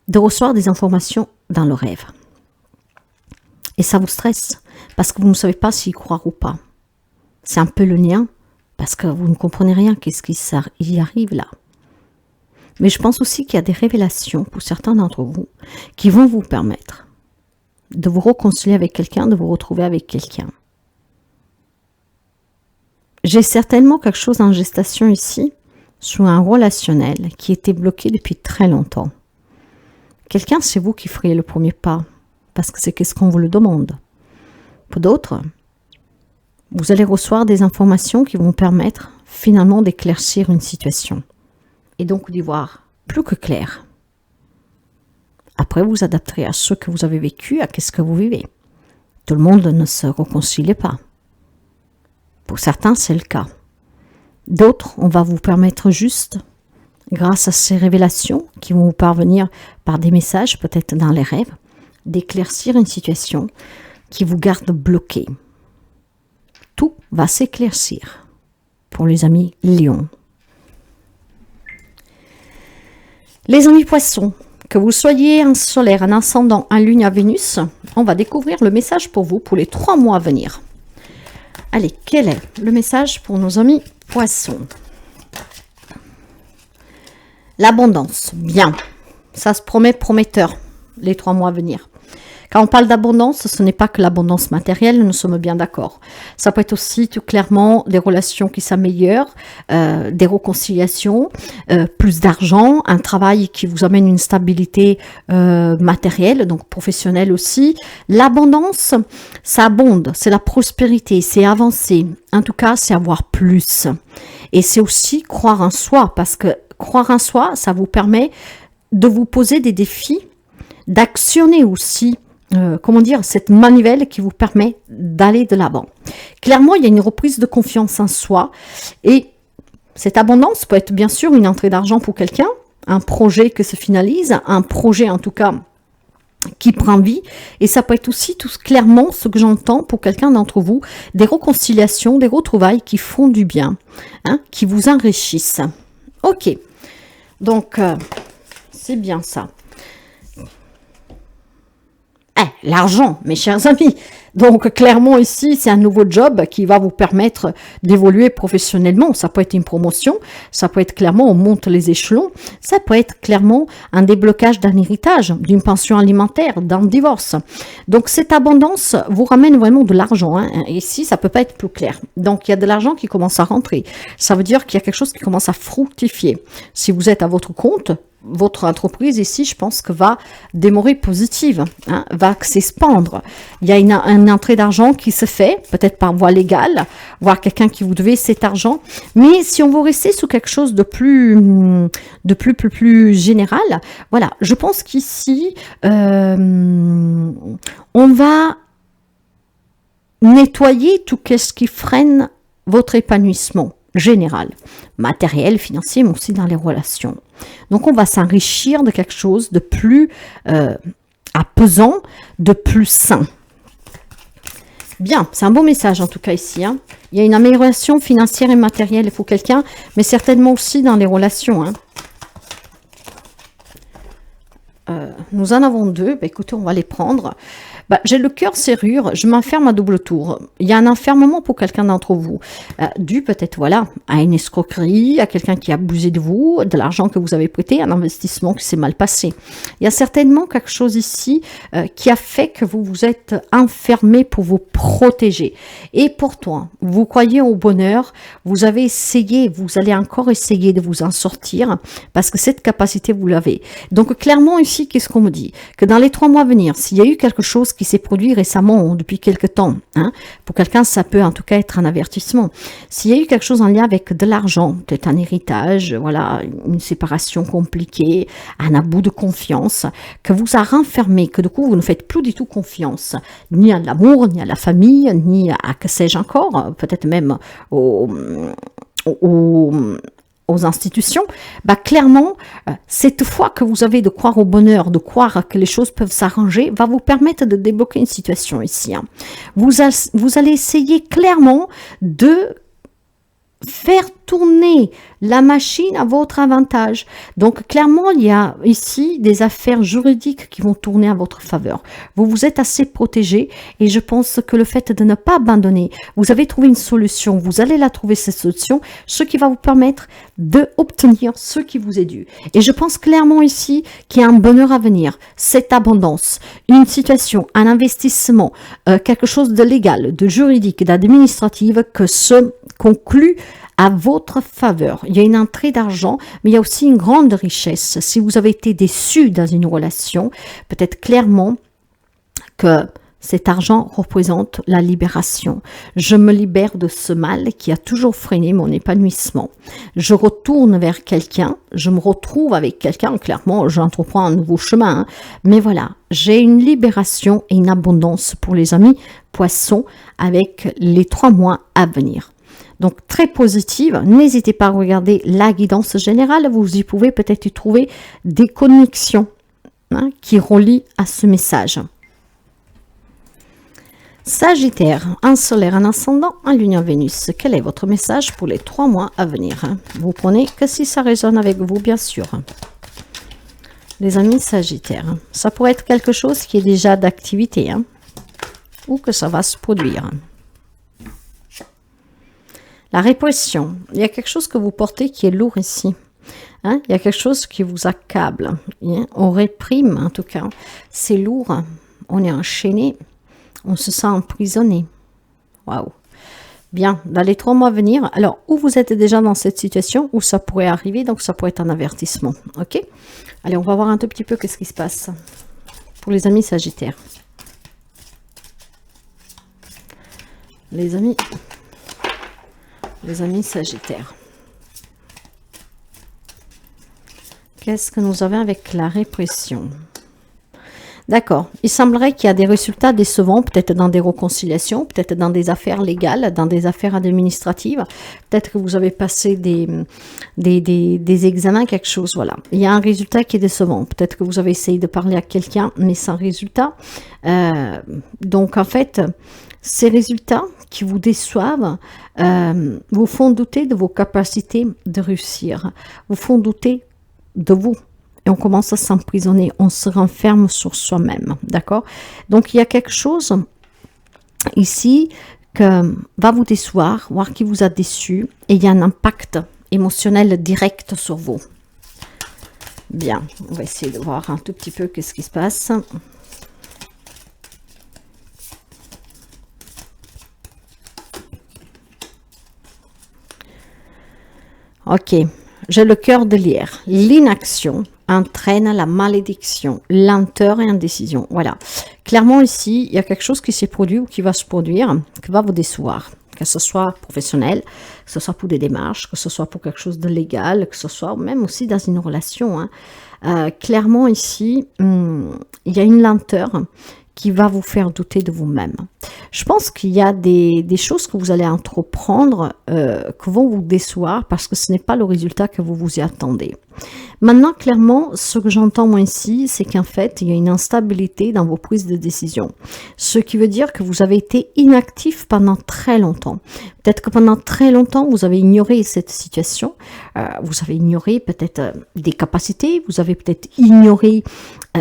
de recevoir des informations dans le rêve. Et ça vous stresse, parce que vous ne savez pas s'y croire ou pas. C'est un peu le lien parce que vous ne comprenez rien, qu'est-ce qui y arrive là. Mais je pense aussi qu'il y a des révélations pour certains d'entre vous qui vont vous permettre de vous réconcilier avec quelqu'un, de vous retrouver avec quelqu'un. J'ai certainement quelque chose en gestation ici, sur un relationnel qui était bloqué depuis très longtemps. Quelqu'un, c'est vous qui feriez le premier pas, parce que c'est qu'est-ce qu'on vous le demande. Pour d'autres, vous allez recevoir des informations qui vont permettre finalement d'éclaircir une situation. Et donc d'y voir plus que clair. Après, vous adapterez à ce que vous avez vécu, à ce que vous vivez. Tout le monde ne se réconcilie pas. Pour certains, c'est le cas. D'autres, on va vous permettre juste, grâce à ces révélations qui vont vous parvenir par des messages, peut-être dans les rêves, d'éclaircir une situation qui vous garde bloqué. Tout va s'éclaircir pour les amis Lions. Les amis Poissons, que vous soyez un solaire, un ascendant, un lune, à Vénus, on va découvrir le message pour vous pour les 3 mois à venir. Allez, quel est le message pour nos amis Poissons? L'abondance, bien. Ça se promet prometteur, les 3 mois à venir. Quand on parle d'abondance, ce n'est pas que l'abondance matérielle, nous sommes bien d'accord. Ça peut être aussi tout clairement des relations qui s'améliorent, des réconciliations, plus d'argent, un travail qui vous amène une stabilité matérielle, donc professionnelle aussi. L'abondance, ça abonde, c'est la prospérité, c'est avancer. En tout cas, c'est avoir plus. Et c'est aussi croire en soi, parce que croire en soi, ça vous permet de vous poser des défis, d'actionner aussi cette manivelle qui vous permet d'aller de l'avant. Clairement, il y a une reprise de confiance en soi et cette abondance peut être bien sûr une entrée d'argent pour quelqu'un, un projet qui se finalise, un projet en tout cas qui prend vie, et ça peut être aussi tout clairement ce que j'entends pour quelqu'un d'entre vous, des réconciliations, des retrouvailles qui font du bien, qui vous enrichissent. Ok, donc c'est bien ça. L'argent, mes chers amis. Donc, clairement, ici, c'est un nouveau job qui va vous permettre d'évoluer professionnellement. Ça peut être une promotion, ça peut être clairement, on monte les échelons, ça peut être clairement un déblocage d'un héritage, d'une pension alimentaire, d'un divorce. Donc, cette abondance vous ramène vraiment de l'argent. Ici, ça peut pas être plus clair. Donc, il y a de l'argent qui commence à rentrer. Ça veut dire qu'il y a quelque chose qui commence à fructifier. Si vous êtes à votre compte, votre entreprise ici, je pense que va démarrer positive, va s'expandre. Il y a une entrée d'argent qui se fait, peut-être par voie légale, voire quelqu'un qui vous devait cet argent. Mais si on veut rester sur quelque chose de plus général, voilà, je pense qu'ici, on va nettoyer tout ce qui freine votre épanouissement général, matériel, financier, mais aussi dans les relations. Donc, on va s'enrichir de quelque chose de plus apaisant, de plus sain. Bien, c'est un beau message en tout cas ici. Il y a une amélioration financière et matérielle pour quelqu'un, mais certainement aussi dans les relations. Nous en avons 2. Écoutez, on va les prendre. J'ai le cœur serrure, je m'enferme à double tour. Il y a un enfermement pour quelqu'un d'entre vous, dû peut-être à une escroquerie, à quelqu'un qui a abusé de vous, de l'argent que vous avez prêté, un investissement qui s'est mal passé. Il y a certainement quelque chose ici qui a fait que vous vous êtes enfermé pour vous protéger. Et pourtant, vous croyez au bonheur, vous avez essayé, vous allez encore essayer de vous en sortir, parce que cette capacité, vous l'avez. Donc clairement ici, qu'est-ce qu'on me dit? Que dans les 3 mois à venir, s'il y a eu quelque chose qui s'est produit récemment, depuis quelque temps, pour quelqu'un, ça peut en tout cas être un avertissement. S'il y a eu quelque chose en lien avec de l'argent, peut-être un héritage, voilà, une séparation compliquée, un abus de confiance, que vous a renfermé, que du coup, vous ne faites plus du tout confiance, ni à l'amour, ni à la famille, ni à que sais-je encore, peut-être même aux institutions, clairement, cette foi que vous avez de croire au bonheur, de croire que les choses peuvent s'arranger, va vous permettre de débloquer une situation ici. Vous allez essayer clairement de faire tourner la machine à votre avantage. Donc, clairement, il y a ici des affaires juridiques qui vont tourner à votre faveur. Vous vous êtes assez protégé et je pense que le fait de ne pas abandonner, vous avez trouvé une solution, vous allez la trouver cette solution, ce qui va vous permettre d'obtenir ce qui vous est dû. Et je pense clairement ici qu'il y a un bonheur à venir, cette abondance, une situation, un investissement, quelque chose de légal, de juridique, d'administratif que se conclut à votre faveur. Il y a une entrée d'argent, mais il y a aussi une grande richesse. Si vous avez été déçu dans une relation, peut-être clairement que cet argent représente la libération. Je me libère de ce mal qui a toujours freiné mon épanouissement. Je retourne vers quelqu'un, je me retrouve avec quelqu'un, clairement j'entreprends un nouveau chemin, hein. Mais voilà, j'ai une libération et une abondance pour les amis poissons avec les 3 mois à venir. Donc très positive, n'hésitez pas à regarder la guidance générale, vous y pouvez peut-être y trouver des connexions qui relient à ce message. Sagittaire, un solaire, un ascendant, un lunaire Vénus. Quel est votre message pour les 3 mois à venir? Vous prenez que si ça résonne avec vous, bien sûr. Les amis Sagittaires, ça pourrait être quelque chose qui est déjà d'activité, ou que ça va se produire. La répression, il y a quelque chose que vous portez qui est lourd ici. Il y a quelque chose qui vous accable. On réprime, en tout cas. C'est lourd, on est enchaîné. On se sent emprisonné. Waouh. Bien, dans les 3 mois à venir, alors, où vous êtes déjà dans cette situation, où ça pourrait arriver, donc ça pourrait être un avertissement. Ok? Allez, on va voir un tout petit peu qu'est-ce qui se passe pour les amis Sagittaires. Les amis Sagittaires. Qu'est-ce que nous avons avec la répression? D'accord. Il semblerait qu'il y a des résultats décevants, peut-être dans des réconciliations, peut-être dans des affaires légales, dans des affaires administratives. Peut-être que vous avez passé des examens, quelque chose, voilà. Il y a un résultat qui est décevant. Peut-être que vous avez essayé de parler à quelqu'un, mais sans résultat. Donc, en fait, ces résultats qui vous déçoivent vous font douter de vos capacités de réussir, vous font douter de vous. Et on commence à s'emprisonner, on se renferme sur soi-même, d'accord? Donc, il y a quelque chose ici que va vous décevoir, voire qui vous a déçu, et il y a un impact émotionnel direct sur vous. Bien, on va essayer de voir un tout petit peu qu'est-ce qui se passe. Ok, j'ai le cœur de lierre. L'inaction entraîne la malédiction, lenteur et indécision. Voilà. Clairement ici, il y a quelque chose qui s'est produit ou qui va se produire, qui va vous décevoir. Que ce soit professionnel, que ce soit pour des démarches, que ce soit pour quelque chose de légal, que ce soit même aussi dans une relation. Clairement ici, il y a une lenteur qui va vous faire douter de vous-même. Je pense qu'il y a des choses que vous allez entreprendre qui vont vous décevoir parce que ce n'est pas le résultat que vous vous y attendez. Maintenant, clairement, ce que j'entends moi ici, c'est qu'en fait, il y a une instabilité dans vos prises de décision. Ce qui veut dire que vous avez été inactif pendant très longtemps. Peut-être que pendant très longtemps, vous avez ignoré cette situation. Vous avez ignoré peut-être des capacités. Vous avez peut-être ignoré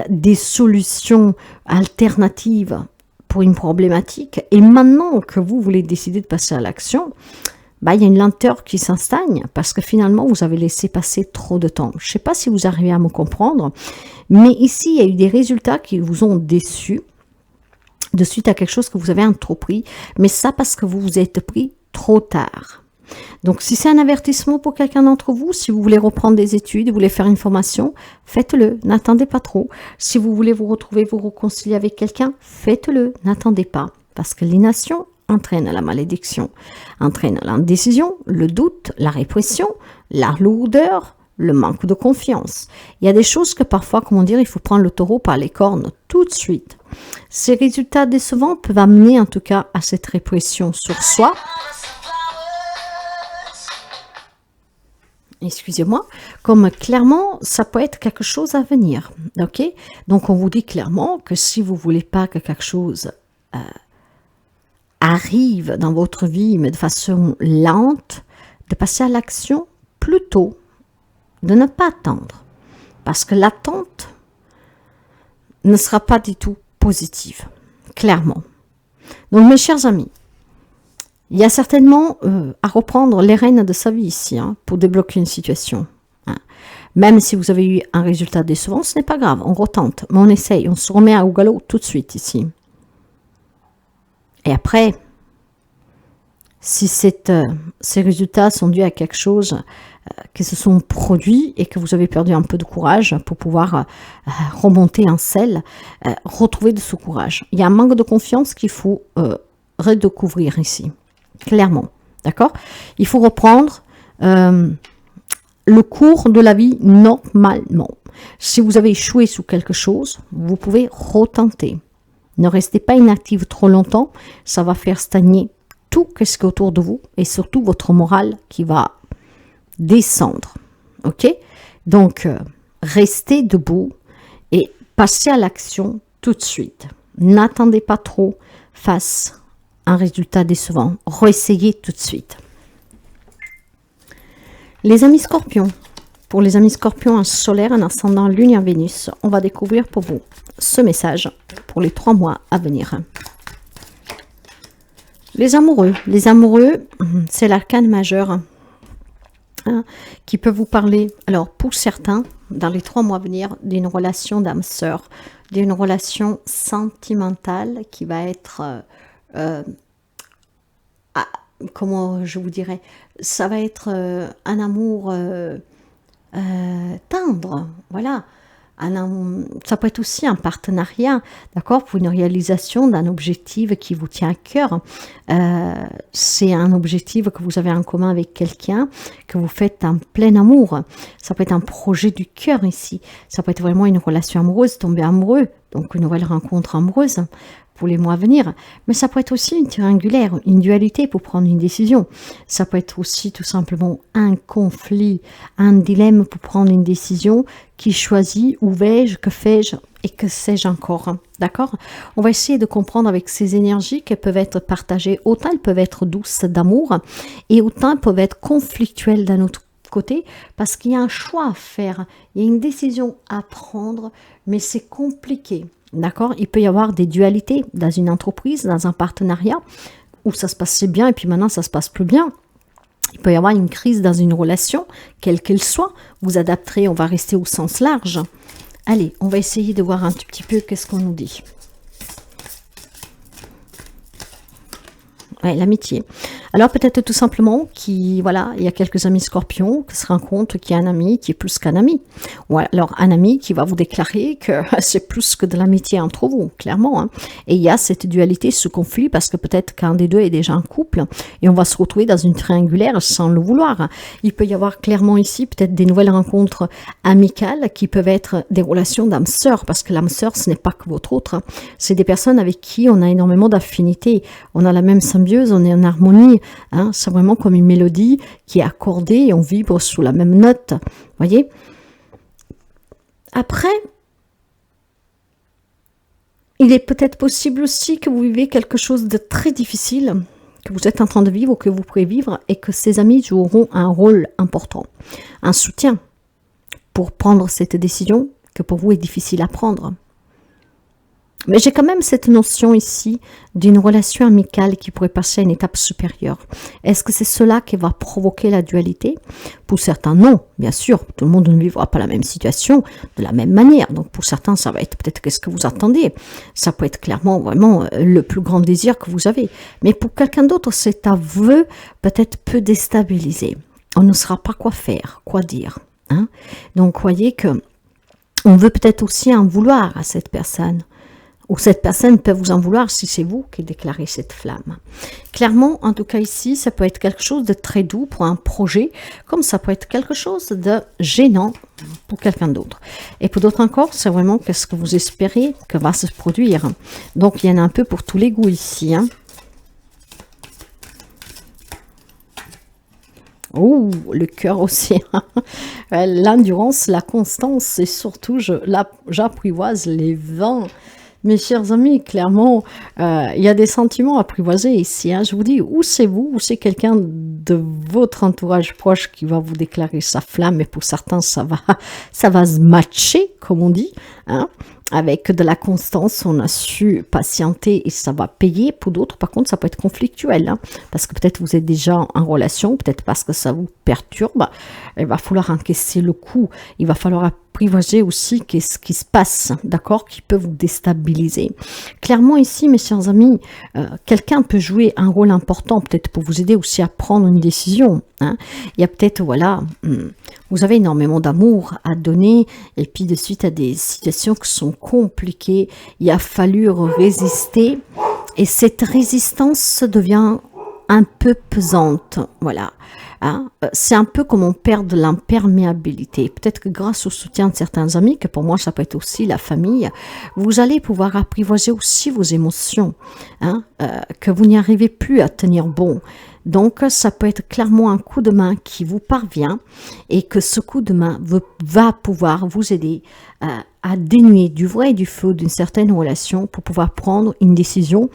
des solutions alternatives pour une problématique. Et maintenant que vous voulez décider de passer à l'action, il y a une lenteur qui s'installe parce que finalement, vous avez laissé passer trop de temps. Je ne sais pas si vous arrivez à me comprendre, mais ici, il y a eu des résultats qui vous ont déçus de suite à quelque chose que vous avez entrepris, mais ça parce que vous vous êtes pris trop tard. Donc, si c'est un avertissement pour quelqu'un d'entre vous, si vous voulez reprendre des études, vous voulez faire une formation, faites-le, n'attendez pas trop. Si vous voulez vous retrouver, vous réconcilier avec quelqu'un, faites-le, n'attendez pas. Parce que l'inaction entraîne la malédiction, entraîne l'indécision, le doute, la répression, la lourdeur, le manque de confiance. Il y a des choses que parfois, comment dire, il faut prendre le taureau par les cornes tout de suite. Ces résultats décevants peuvent amener en tout cas à cette répression sur soi. Excusez-moi, comme clairement, ça peut être quelque chose à venir, ok? Donc, on vous dit clairement que si vous ne voulez pas que quelque chose arrive dans votre vie, mais de façon lente, de passer à l'action plutôt, de ne pas attendre. Parce que l'attente ne sera pas du tout positive, clairement. Donc mes chers amis, il y a certainement à reprendre les rênes de sa vie ici, pour débloquer une situation. Même si vous avez eu un résultat décevant, ce n'est pas grave, on retente, mais on essaye, on se remet au galop tout de suite ici. Et après, si ces résultats sont dus à quelque chose qui se sont produits et que vous avez perdu un peu de courage pour pouvoir remonter en selle, retrouver de ce courage. Il y a un manque de confiance qu'il faut redécouvrir ici, clairement, d'accord? Il faut reprendre le cours de la vie normalement. Si vous avez échoué sous quelque chose, vous pouvez retenter. Ne restez pas inactive trop longtemps, ça va faire stagner tout ce qui est autour de vous et surtout votre morale qui va descendre. Ok? Donc, restez debout et passez à l'action tout de suite. N'attendez pas trop face à un résultat décevant. Réessayez tout de suite. Les amis scorpions. Pour les amis scorpions, un solaire, un ascendant, lune et un Vénus, on va découvrir pour vous ce message pour les 3 mois à venir. Les amoureux, c'est l'arcane majeur qui peut vous parler, alors pour certains, dans les 3 mois à venir, d'une relation d'âme sœur, d'une relation sentimentale qui va être, comment je vous dirais, ça va être un amour tendre, voilà. Ça peut être aussi un partenariat, d'accord, pour une réalisation d'un objectif qui vous tient à cœur. C'est un objectif que vous avez en commun avec quelqu'un, que vous faites en plein amour. Ça peut être un projet du cœur ici. Ça peut être vraiment une relation amoureuse, tomber amoureux, donc une nouvelle rencontre amoureuse pour les mois à venir. Mais ça peut être aussi une triangulaire, une dualité pour prendre une décision. Ça peut être aussi tout simplement un conflit, un dilemme pour prendre une décision. Qui choisit, où vais-je, que fais-je et que sais-je encore. D'accord? On va essayer de comprendre avec ces énergies qu'elles peuvent être partagées. Autant elles peuvent être douces d'amour et autant elles peuvent être conflictuelles d'un autre côté parce qu'il y a un choix à faire. Il y a une décision à prendre, mais c'est compliqué. D'accord? Il peut y avoir des dualités dans une entreprise, dans un partenariat où ça se passait bien et puis maintenant ça se passe plus bien. Il peut y avoir une crise dans une relation, quelle qu'elle soit. Vous adapterez, on va rester au sens large. Allez, on va essayer de voir un tout petit peu qu'est-ce qu'on nous dit. Ouais, l'amitié. Alors peut-être tout simplement il y a quelques amis scorpions qui se rendent compte qu'il y a un ami qui est plus qu'un ami. Ou alors un ami qui va vous déclarer que c'est plus que de l'amitié entre vous, clairement. Et il y a cette dualité, ce conflit, parce que peut-être qu'un des deux est déjà en couple et on va se retrouver dans une triangulaire sans le vouloir. Il peut y avoir clairement ici peut-être des nouvelles rencontres amicales qui peuvent être des relations d'âme sœur, parce que l'âme sœur, ce n'est pas que votre autre. C'est des personnes avec qui on a énormément d'affinités. On a la même symbiose, on est en harmonie. C'est vraiment comme une mélodie qui est accordée et on vibre sous la même note. Voyez? Après, il est peut-être possible aussi que vous vivez quelque chose de très difficile, que vous êtes en train de vivre ou que vous pourrez vivre, et que ces amis joueront un rôle important, un soutien pour prendre cette décision que pour vous est difficile à prendre. Mais j'ai quand même cette notion ici d'une relation amicale qui pourrait passer à une étape supérieure. Est-ce que c'est cela qui va provoquer la dualité? Pour certains, non, bien sûr. Tout le monde ne vivra pas la même situation de la même manière. Donc pour certains, ça va être peut-être qu'est-ce que vous attendez. Ça peut être clairement vraiment le plus grand désir que vous avez. Mais pour quelqu'un d'autre, cet aveu peut-être peu déstabilisé. On ne saura pas quoi faire, quoi dire. Donc voyez que on veut peut-être aussi en vouloir à cette personne. Ou cette personne peut vous en vouloir si c'est vous qui déclarez cette flamme. Clairement, en tout cas ici, ça peut être quelque chose de très doux pour un projet, comme ça peut être quelque chose de gênant pour quelqu'un d'autre. Et pour d'autres encore, c'est vraiment qu'est-ce que vous espérez que va se produire. Donc, il y en a un peu pour tous les goûts ici. Oh, le cœur aussi. L'endurance, la constance et surtout, j'apprivoise les vents. Mes chers amis, clairement, il y a des sentiments apprivoisés ici. Hein. Je vous dis, ou c'est vous, ou c'est quelqu'un de votre entourage proche qui va vous déclarer sa flamme. Et pour certains, ça va se matcher, comme on dit. Hein. Avec de la constance, on a su patienter et ça va payer. Pour d'autres, par contre, ça peut être conflictuel. Hein, parce que peut-être vous êtes déjà en relation, peut-être parce que ça vous perturbe. Il va falloir encaisser le coup. Il va falloir apprivoiser aussi qu'est-ce qui se passe, d'accord, qui peut vous déstabiliser. Clairement ici, mes chers amis, quelqu'un peut jouer un rôle important, peut-être pour vous aider aussi à prendre une décision. Hein. Il y a peut-être, voilà, vous avez énormément d'amour à donner, et puis de suite à des situations qui sont compliquées, il a fallu résister, et cette résistance devient un peu pesante, voilà. Hein? C'est un peu comme on perd de l'imperméabilité. Peut-être que grâce au soutien de certains amis, que pour moi ça peut être aussi la famille, vous allez pouvoir apprivoiser aussi vos émotions, hein? Que vous n'y arrivez plus à tenir bon. Donc ça peut être clairement un coup de main qui vous parvient et que ce coup de main va pouvoir vous aider à dénuer du vrai et du faux d'une certaine relation pour pouvoir prendre une décision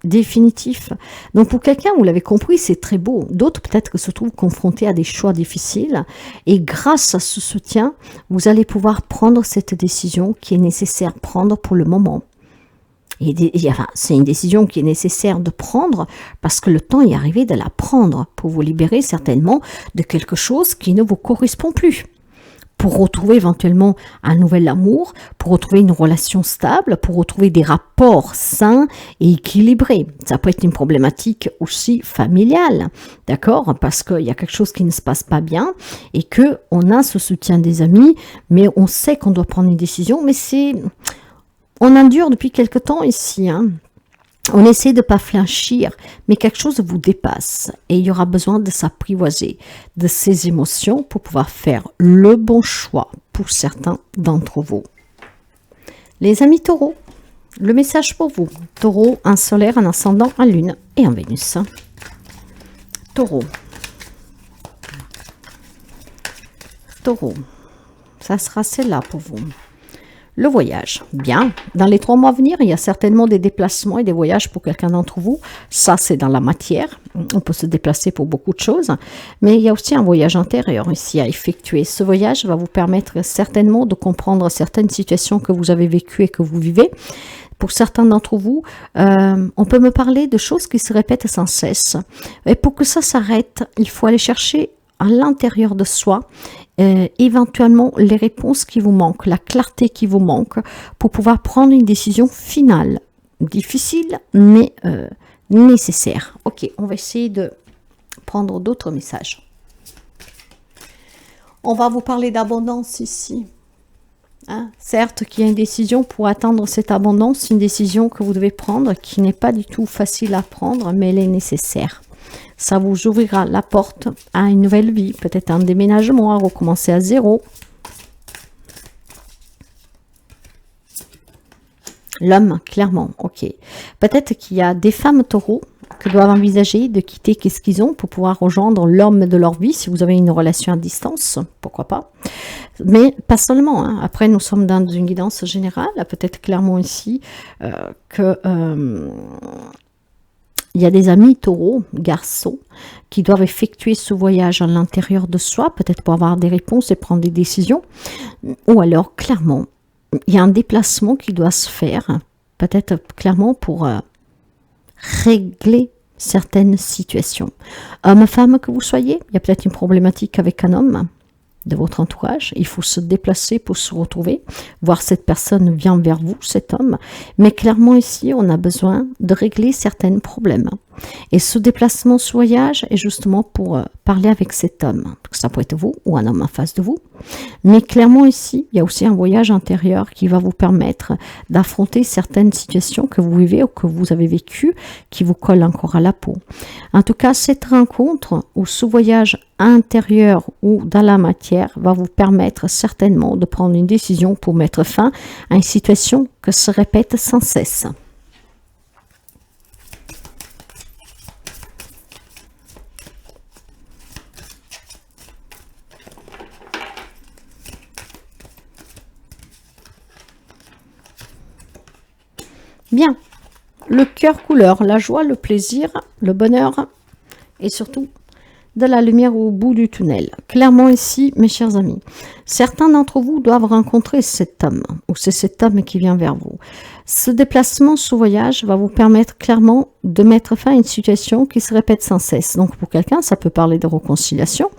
définitif. Donc pour quelqu'un, vous l'avez compris, c'est très beau. D'autres peut-être que se trouvent confrontés à des choix difficiles et grâce à ce soutien, vous allez pouvoir prendre cette décision qui est nécessaire de prendre pour le moment. Et enfin, c'est une décision qui est nécessaire de prendre parce que le temps est arrivé de la prendre pour vous libérer certainement de quelque chose qui ne vous correspond plus. Pour retrouver éventuellement un nouvel amour, pour retrouver une relation stable, pour retrouver des rapports sains et équilibrés. Ça peut être une problématique aussi familiale, d'accord? Parce qu'il y a quelque chose qui ne se passe pas bien et qu'on a ce soutien des amis, mais on sait qu'on doit prendre une décision, mais on endure depuis quelque temps ici, hein. On essaie de ne pas flanchir, mais quelque chose vous dépasse et il y aura besoin de s'apprivoiser de ces émotions pour pouvoir faire le bon choix pour certains d'entre vous. Les amis taureaux, le message pour vous. Taureau, un solaire, un ascendant, un lune et un Vénus. Taureau. Taureau, ça sera celle-là pour vous. Le voyage, bien. Dans les 3 mois à venir, il y a certainement des déplacements et des voyages pour quelqu'un d'entre vous. Ça, c'est dans la matière. On peut se déplacer pour beaucoup de choses. Mais il y a aussi un voyage intérieur ici à effectuer. Ce voyage va vous permettre certainement de comprendre certaines situations que vous avez vécues et que vous vivez. Pour certains d'entre vous, on peut me parler de choses qui se répètent sans cesse. Et pour que ça s'arrête, il faut aller chercher à l'intérieur de soi éventuellement les réponses qui vous manquent, la clarté qui vous manque pour pouvoir prendre une décision finale, difficile mais nécessaire. Ok, on va essayer de prendre d'autres messages. On va vous parler d'abondance ici. Hein, certes qu'il y a une décision pour atteindre cette abondance, une décision que vous devez prendre qui n'est pas du tout facile à prendre mais elle est nécessaire. Ça vous ouvrira la porte à une nouvelle vie, peut-être un déménagement, à recommencer à zéro. L'homme, clairement, ok. Peut-être qu'il y a des femmes taureaux qui doivent envisager de quitter qu'est-ce qu'ils ont pour pouvoir rejoindre l'homme de leur vie, si vous avez une relation à distance, pourquoi pas. Mais pas seulement, hein. Après nous sommes dans une guidance générale, peut-être clairement ici que... il y a des amis taureaux, garçons, qui doivent effectuer ce voyage à l'intérieur de soi, peut-être pour avoir des réponses et prendre des décisions. Ou alors, clairement, il y a un déplacement qui doit se faire, peut-être clairement pour régler certaines situations. Homme, femme que vous soyez, il y a peut-être une problématique avec un homme de votre entourage, il faut se déplacer pour se retrouver, voir cette personne vient vers vous, cet homme, mais clairement ici, on a besoin de régler certains problèmes. Et ce déplacement, ce voyage est justement pour parler avec cet homme. Ça peut être vous ou un homme en face de vous. Mais clairement ici, il y a aussi un voyage intérieur qui va vous permettre d'affronter certaines situations que vous vivez ou que vous avez vécues qui vous collent encore à la peau. En tout cas, cette rencontre ou ce voyage intérieur ou dans la matière va vous permettre certainement de prendre une décision pour mettre fin à une situation qui se répète sans cesse. Bien, le cœur couleur, la joie, le plaisir, le bonheur et surtout de la lumière au bout du tunnel. Clairement ici, mes chers amis, certains d'entre vous doivent rencontrer cet homme ou c'est cet homme qui vient vers vous. Ce déplacement, ce voyage va vous permettre clairement de mettre fin à une situation qui se répète sans cesse. Donc pour quelqu'un, ça peut parler de réconciliation,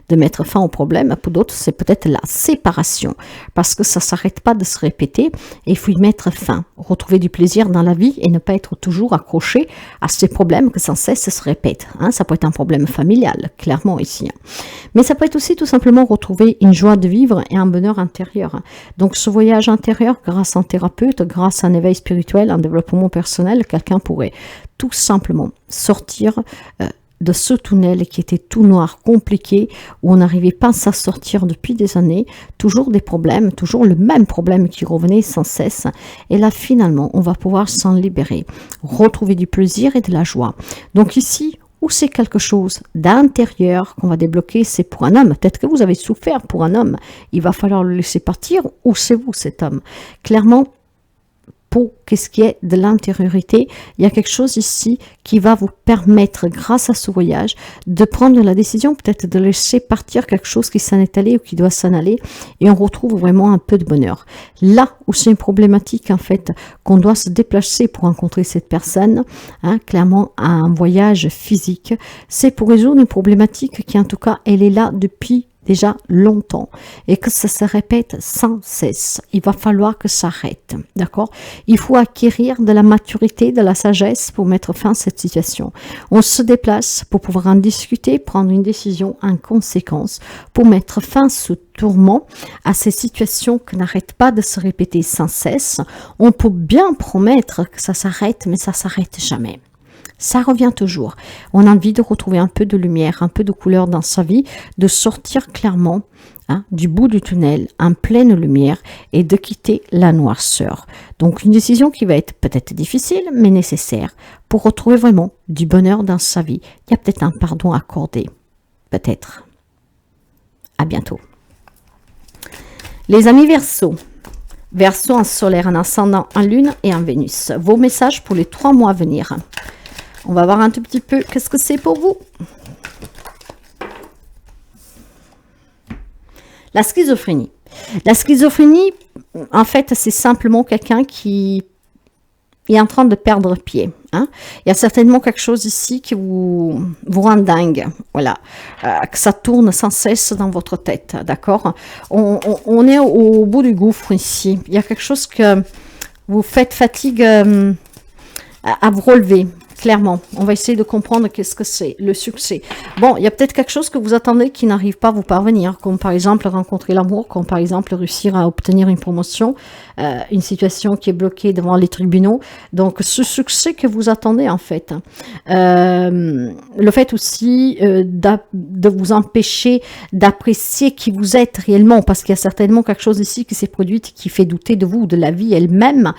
de mettre fin au problème. Pour d'autres, c'est peut-être la séparation parce que ça ne s'arrête pas de se répéter et il faut y mettre fin. Retrouver du plaisir dans la vie et ne pas être toujours accroché à ces problèmes que sans cesse se répètent. Ça peut être un problème familial, clairement ici. Mais ça peut être aussi tout simplement retrouver une joie de vivre et un bonheur intérieur. Donc ce voyage intérieur, grâce à un thérapeute, grâce à un éveil spirituel, un développement personnel, quelqu'un pourrait tout simplement sortir de ce tunnel qui était tout noir, compliqué, où on n'arrivait pas à s'en sortir depuis des années, toujours des problèmes, toujours le même problème qui revenait sans cesse. Et là, finalement, on va pouvoir s'en libérer, retrouver du plaisir et de la joie. Donc ici, où c'est quelque chose d'intérieur qu'on va débloquer, c'est pour un homme. Peut-être que vous avez souffert pour un homme, il va falloir le laisser partir, ou c'est vous cet homme. Clairement, pour qu'est-ce qui est de l'intériorité, il y a quelque chose ici qui va vous permettre, grâce à ce voyage, de prendre la décision peut-être de laisser partir quelque chose qui s'en est allé ou qui doit s'en aller, et on retrouve vraiment un peu de bonheur. Là où c'est une problématique en fait, qu'on doit se déplacer pour rencontrer cette personne, clairement à un voyage physique, c'est pour résoudre une problématique qui en tout cas, elle est là depuis déjà longtemps et que ça se répète sans cesse. Il va falloir que ça arrête, d'accord? Il faut acquérir de la maturité, de la sagesse pour mettre fin à cette situation. On se déplace pour pouvoir en discuter, prendre une décision en conséquence pour mettre fin à ce tourment, à ces situations qui n'arrêtent pas de se répéter sans cesse. On peut bien promettre que ça s'arrête, mais ça s'arrête jamais. Ça revient toujours. On a envie de retrouver un peu de lumière, un peu de couleur dans sa vie, de sortir clairement du bout du tunnel, en pleine lumière, et de quitter la noirceur. Donc une décision qui va être peut-être difficile, mais nécessaire, pour retrouver vraiment du bonheur dans sa vie. Il y a peut-être un pardon accordé. Peut-être. À bientôt. Les amis Verseaux. Verseau en solaire, en ascendant, en lune et en Vénus. Vos messages pour les 3 mois à venir. On va voir un tout petit peu qu'est-ce que c'est pour vous. La schizophrénie. La schizophrénie, en fait, c'est simplement quelqu'un qui est en train de perdre pied. Il y a certainement quelque chose ici qui vous rend dingue. Voilà. Que ça tourne sans cesse dans votre tête. D'accord? On est au bout du gouffre ici. Il y a quelque chose que vous faites fatigue à vous relever. Clairement, on va essayer de comprendre qu'est-ce que c'est, le succès. Bon, il y a peut-être quelque chose que vous attendez qui n'arrive pas à vous parvenir, comme par exemple rencontrer l'amour, comme par exemple réussir à obtenir une promotion, une situation qui est bloquée devant les tribunaux. Donc, ce succès que vous attendez en fait. Le fait aussi de vous empêcher d'apprécier qui vous êtes réellement, parce qu'il y a certainement quelque chose ici qui s'est produit qui fait douter de vous, de la vie elle-même,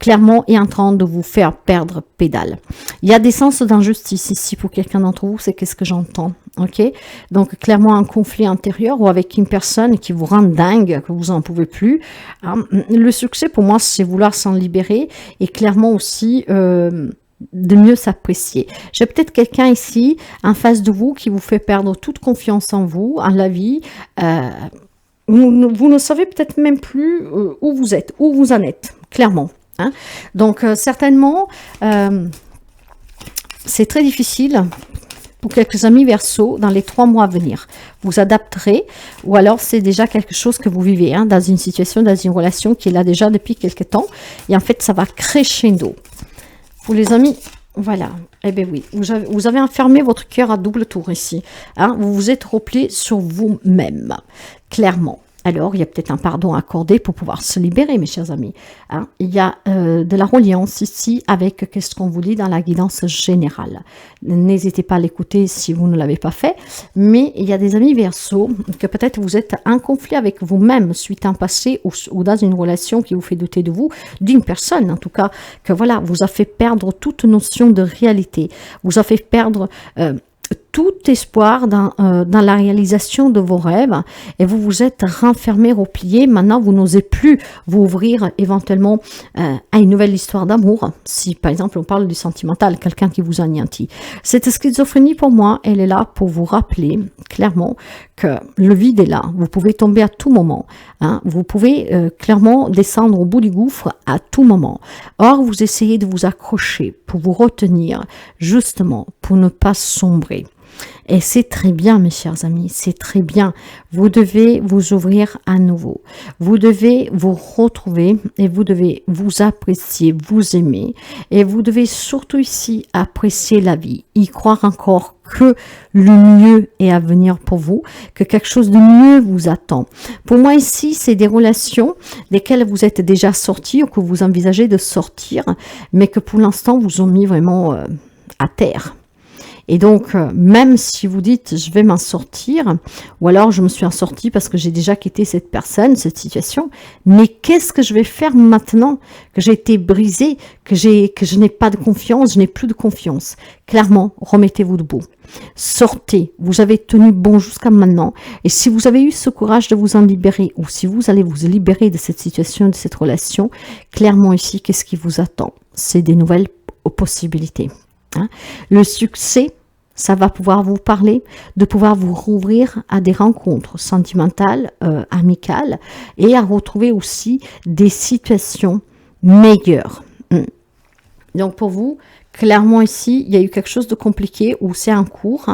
clairement est en train de vous faire perdre pédale. Il y a des sens d'injustice ici pour quelqu'un d'entre vous, c'est qu'est-ce que j'entends, ok? Donc clairement un conflit intérieur ou avec une personne qui vous rend dingue, que vous n'en pouvez plus. Le succès pour moi c'est vouloir s'en libérer et clairement aussi de mieux s'apprécier. J'ai peut-être quelqu'un ici en face de vous qui vous fait perdre toute confiance en vous, en la vie. Vous ne savez peut-être même plus où vous êtes, où vous en êtes, clairement. Donc certainement c'est très difficile pour quelques amis Verseaux dans les 3 mois à venir. Vous adapterez ou alors c'est déjà quelque chose que vous vivez dans une situation, dans une relation qui est là déjà depuis quelque temps et en fait ça va crescendo. Pour les amis, voilà, eh bien oui, vous avez enfermé votre cœur à double tour ici. Vous vous êtes replié sur vous-même, clairement. Alors, il y a peut-être un pardon accordé pour pouvoir se libérer, mes chers amis. Il y a de la reliance ici avec ce qu'on vous dit dans la guidance générale. N'hésitez pas à l'écouter si vous ne l'avez pas fait. Mais il y a des amis Verseaux que peut-être vous êtes en conflit avec vous-même suite à un passé ou dans une relation qui vous fait douter de vous, d'une personne en tout cas, que voilà, vous a fait perdre toute notion de réalité. Vous a fait perdre tout espoir dans la réalisation de vos rêves et vous vous êtes renfermé, replié. Maintenant, vous n'osez plus vous ouvrir éventuellement à une nouvelle histoire d'amour. Si, par exemple, on parle du sentimental, quelqu'un qui vous anéantit. Cette schizophrénie, pour moi, elle est là pour vous rappeler clairement que le vide est là. Vous pouvez tomber à tout moment. Hein. Vous pouvez clairement descendre au bout du gouffre à tout moment. Or, vous essayez de vous accrocher pour vous retenir, justement, pour ne pas sombrer. Et c'est très bien, mes chers amis, c'est très bien. Vous devez vous ouvrir à nouveau. Vous devez vous retrouver et vous devez vous apprécier, vous aimer. Et vous devez surtout ici apprécier la vie, y croire encore que le mieux est à venir pour vous, que quelque chose de mieux vous attend. Pour moi ici, c'est des relations desquelles vous êtes déjà sortis ou que vous envisagez de sortir, mais que pour l'instant vous ont mis vraiment à terre. Et donc, même si vous dites, je vais m'en sortir, ou alors je me suis en sortie parce que j'ai déjà quitté cette personne, cette situation, mais qu'est-ce que je vais faire maintenant que j'ai été brisée, que je n'ai pas de confiance, je n'ai plus de confiance? Clairement, remettez-vous debout. Sortez, vous avez tenu bon jusqu'à maintenant, et si vous avez eu ce courage de vous en libérer, ou si vous allez vous libérer de cette situation, de cette relation, clairement ici, qu'est-ce qui vous attend? C'est des nouvelles possibilités. Hein? Le succès, ça va pouvoir vous parler, de pouvoir vous rouvrir à des rencontres sentimentales, amicales, et à retrouver aussi des situations meilleures. Donc pour vous, clairement ici, il y a eu quelque chose de compliqué ou c'est en cours,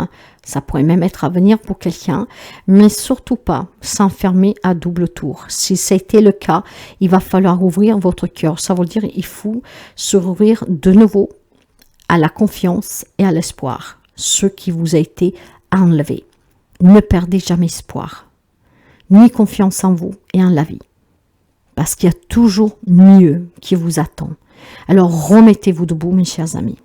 ça pourrait même être à venir pour quelqu'un, mais surtout pas s'enfermer à double tour. Si c'était le cas, il va falloir ouvrir votre cœur. Ça veut dire qu'il faut se rouvrir de nouveau à la confiance et à l'espoir, ce qui vous a été enlevé. Ne perdez jamais espoir, ni confiance en vous et en la vie, parce qu'il y a toujours mieux qui vous attend. Alors remettez-vous debout, mes chers amis.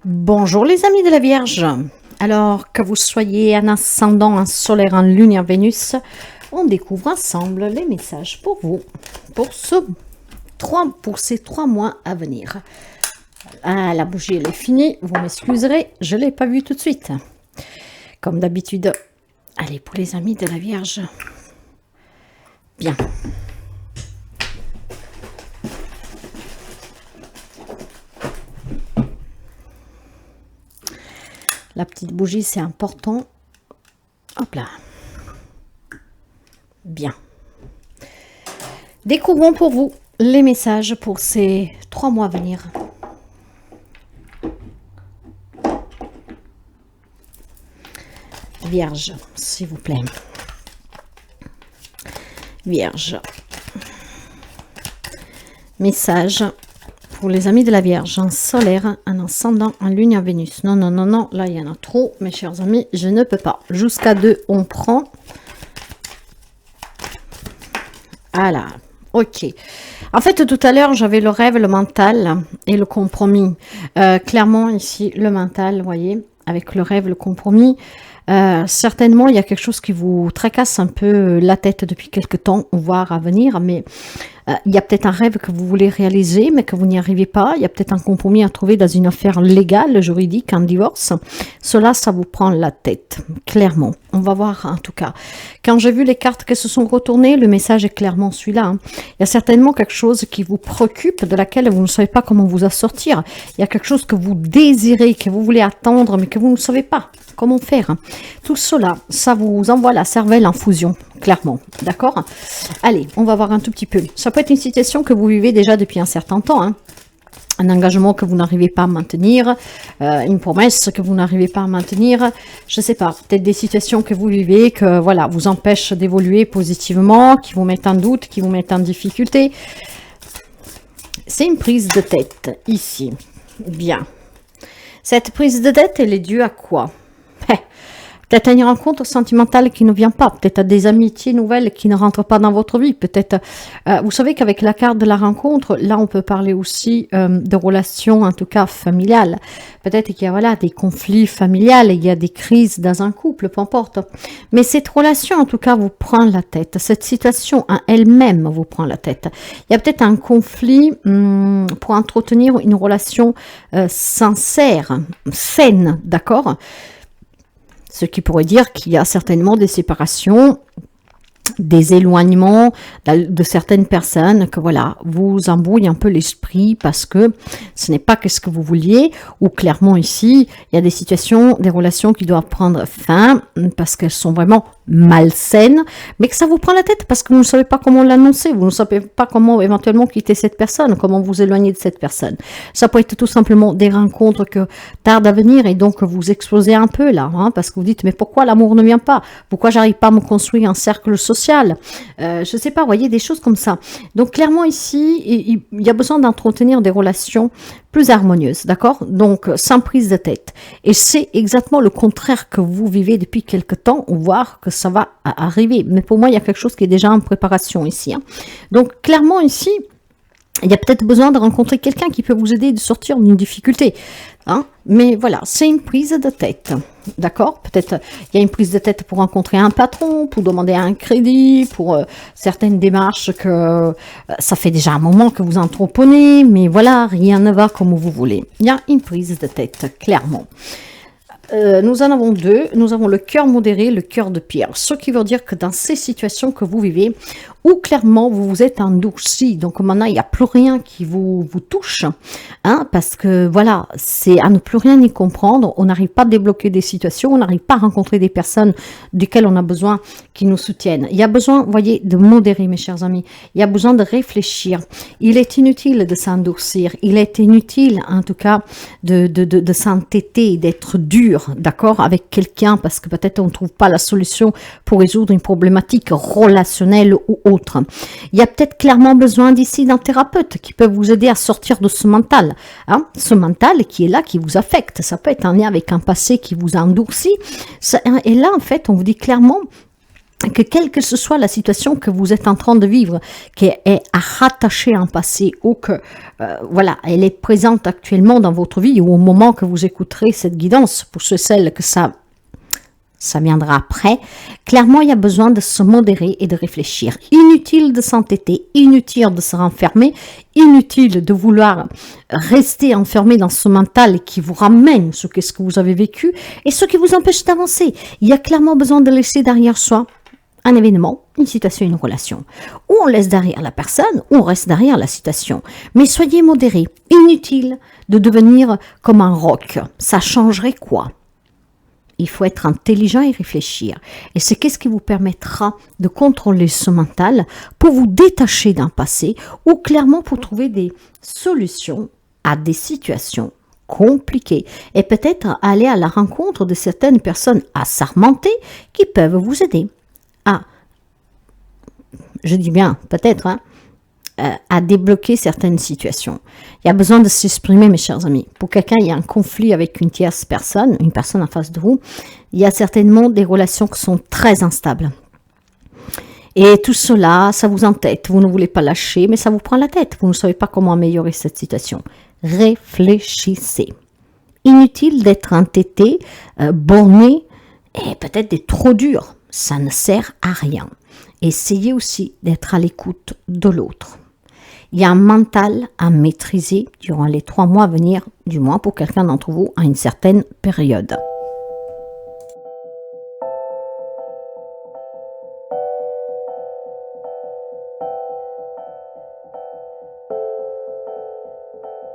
Bonjour les amis de la Vierge. Alors que vous soyez un ascendant, un solaire, un lune et un Vénus, on découvre ensemble les messages pour vous, pour ces 3 mois à venir. Ah, la bougie elle est finie, vous m'excuserez, je ne l'ai pas vue tout de suite. Comme d'habitude. Allez, pour les amis de la Vierge. Bien. La petite bougie, c'est important. Hop là. Bien. Découvrons pour vous les messages pour ces 3 mois à venir. Vierge, s'il vous plaît. Vierge. Message pour les amis de la Vierge. Un solaire, un ascendant, un lune, un Vénus. Non, non, non, non. Là, il y en a trop, mes chers amis. Je ne peux pas. Jusqu'à 2, on prend. Voilà. Ok. En fait, tout à l'heure, j'avais le rêve, le mental et le compromis. Clairement, ici, le mental, vous voyez, avec le rêve, le compromis. Certainement, il y a quelque chose qui vous tracasse un peu la tête depuis quelque temps, voire à venir, mais il y a peut-être un rêve que vous voulez réaliser, mais que vous n'y arrivez pas. Il y a peut-être un compromis à trouver dans une affaire légale, juridique, un divorce. Cela, ça vous prend la tête, clairement. On va voir en tout cas. Quand j'ai vu les cartes qui se sont retournées, le message est clairement celui-là. Hein. Il y a certainement quelque chose qui vous préoccupe, de laquelle vous ne savez pas comment vous en sortir. Il y a quelque chose que vous désirez, que vous voulez attendre, mais que vous ne savez pas comment faire. Tout cela, ça vous envoie la cervelle en fusion, clairement. D'accord? Allez, on va voir un tout petit peu. Ça peut être une situation que vous vivez déjà depuis un certain temps. Hein. Un engagement que vous n'arrivez pas à maintenir, une promesse que vous n'arrivez pas à maintenir, je ne sais pas, peut-être des situations que vous vivez que voilà, vous empêchent d'évoluer positivement, qui vous mettent en doute, qui vous mettent en difficulté. C'est une prise de tête ici. Bien. Cette prise de tête, elle est due à quoi? Peut-être à une rencontre sentimentale qui ne vient pas, peut-être à des amitiés nouvelles qui ne rentrent pas dans votre vie, peut-être, vous savez qu'avec la carte de la rencontre, là on peut parler aussi de relations, en tout cas familiales. Peut-être qu'il y a voilà, des conflits familiales, il y a des crises dans un couple, peu importe. Mais cette relation, en tout cas, vous prend la tête. Cette situation en elle-même vous prend la tête. Il y a peut-être un conflit pour entretenir une relation sincère, saine, d'accord ? Ce qui pourrait dire qu'il y a certainement des séparations, des éloignements de certaines personnes, que voilà, vous embrouille un peu l'esprit parce que ce n'est pas ce que vous vouliez, ou clairement ici, il y a des situations, des relations qui doivent prendre fin parce qu'elles sont vraiment malsaines, mais que ça vous prend la tête parce que vous ne savez pas comment l'annoncer, vous ne savez pas comment éventuellement quitter cette personne, comment vous éloigner de cette personne. Ça peut être tout simplement des rencontres que tardent à venir et donc vous explosez un peu là, parce que vous dites mais pourquoi l'amour ne vient pas, pourquoi j'arrive pas à me construire un cercle social, je sais pas, vous voyez des choses comme ça. Donc clairement ici, il y a besoin d'entretenir des relations plus harmonieuses, d'accord? Donc sans prise de tête. Et c'est exactement le contraire que vous vivez depuis quelque temps, voire que ça va arriver. Mais pour moi, il y a quelque chose qui est déjà en préparation ici. Donc clairement ici, il y a peut-être besoin de rencontrer quelqu'un qui peut vous aider de sortir d'une difficulté. Mais voilà, c'est une prise de tête. D'accord? Peut-être il y a une prise de tête pour rencontrer un patron, pour demander un crédit, pour certaines démarches que ça fait déjà un moment que vous entreprenez, mais voilà, rien ne va comme vous voulez. Il y a une prise de tête, clairement. Nous en avons deux. Nous avons le cœur modéré, le cœur de pierre. Ce qui veut dire que dans ces situations que vous vivez, où clairement vous vous êtes endurci, donc maintenant il n'y a plus rien qui vous touche, parce que voilà, c'est à ne plus rien y comprendre, on n'arrive pas à débloquer des situations, on n'arrive pas à rencontrer des personnes desquelles on a besoin qui nous soutiennent. Il y a besoin, vous voyez, de modérer mes chers amis, il y a besoin de réfléchir. Il est inutile de s'endurcir, il est inutile en tout cas de s'entêter, d'être dur, d'accord, avec quelqu'un parce que peut-être on ne trouve pas la solution pour résoudre une problématique relationnelle ou autre. Il y a peut-être clairement besoin d'ici d'un thérapeute qui peut vous aider à sortir de ce mental. Ce mental qui est là, qui vous affecte. Ça peut être un lien avec un passé qui vous a endurci. Et là, en fait, on vous dit clairement que quelle que ce soit la situation que vous êtes en train de vivre, qui est rattachée à un passé ou que voilà, elle est présente actuellement dans votre vie ou au moment que vous écouterez cette guidance, pour ceux et celles que ça viendra après, clairement il y a besoin de se modérer et de réfléchir. Inutile de s'entêter, inutile de se renfermer, inutile de vouloir rester enfermé dans ce mental qui vous ramène ce que vous avez vécu et ce qui vous empêche d'avancer. Il y a clairement besoin de laisser derrière soi un événement, une situation, une relation. Ou on laisse derrière la personne, ou on reste derrière la situation. Mais soyez modérés. Inutile de devenir comme un roc. Ça changerait quoi? Il faut être intelligent et réfléchir. Et c'est qu'est-ce qui vous permettra de contrôler ce mental pour vous détacher d'un passé ou clairement pour trouver des solutions à des situations compliquées. Et peut-être aller à la rencontre de certaines personnes assermentées qui peuvent vous aider je dis bien peut-être, à débloquer certaines situations. Il y a besoin de s'exprimer, mes chers amis. Pour quelqu'un, il y a un conflit avec une tierce personne, une personne en face de vous, il y a certainement des relations qui sont très instables. Et tout cela, ça vous entête. Vous ne voulez pas lâcher, mais ça vous prend la tête. Vous ne savez pas comment améliorer cette situation. Réfléchissez. Inutile d'être entêté, borné et peut-être d'être trop dur. Ça ne sert à rien. Essayez aussi d'être à l'écoute de l'autre. Il y a un mental à maîtriser durant les 3 mois à venir, du moins pour quelqu'un d'entre vous à une certaine période.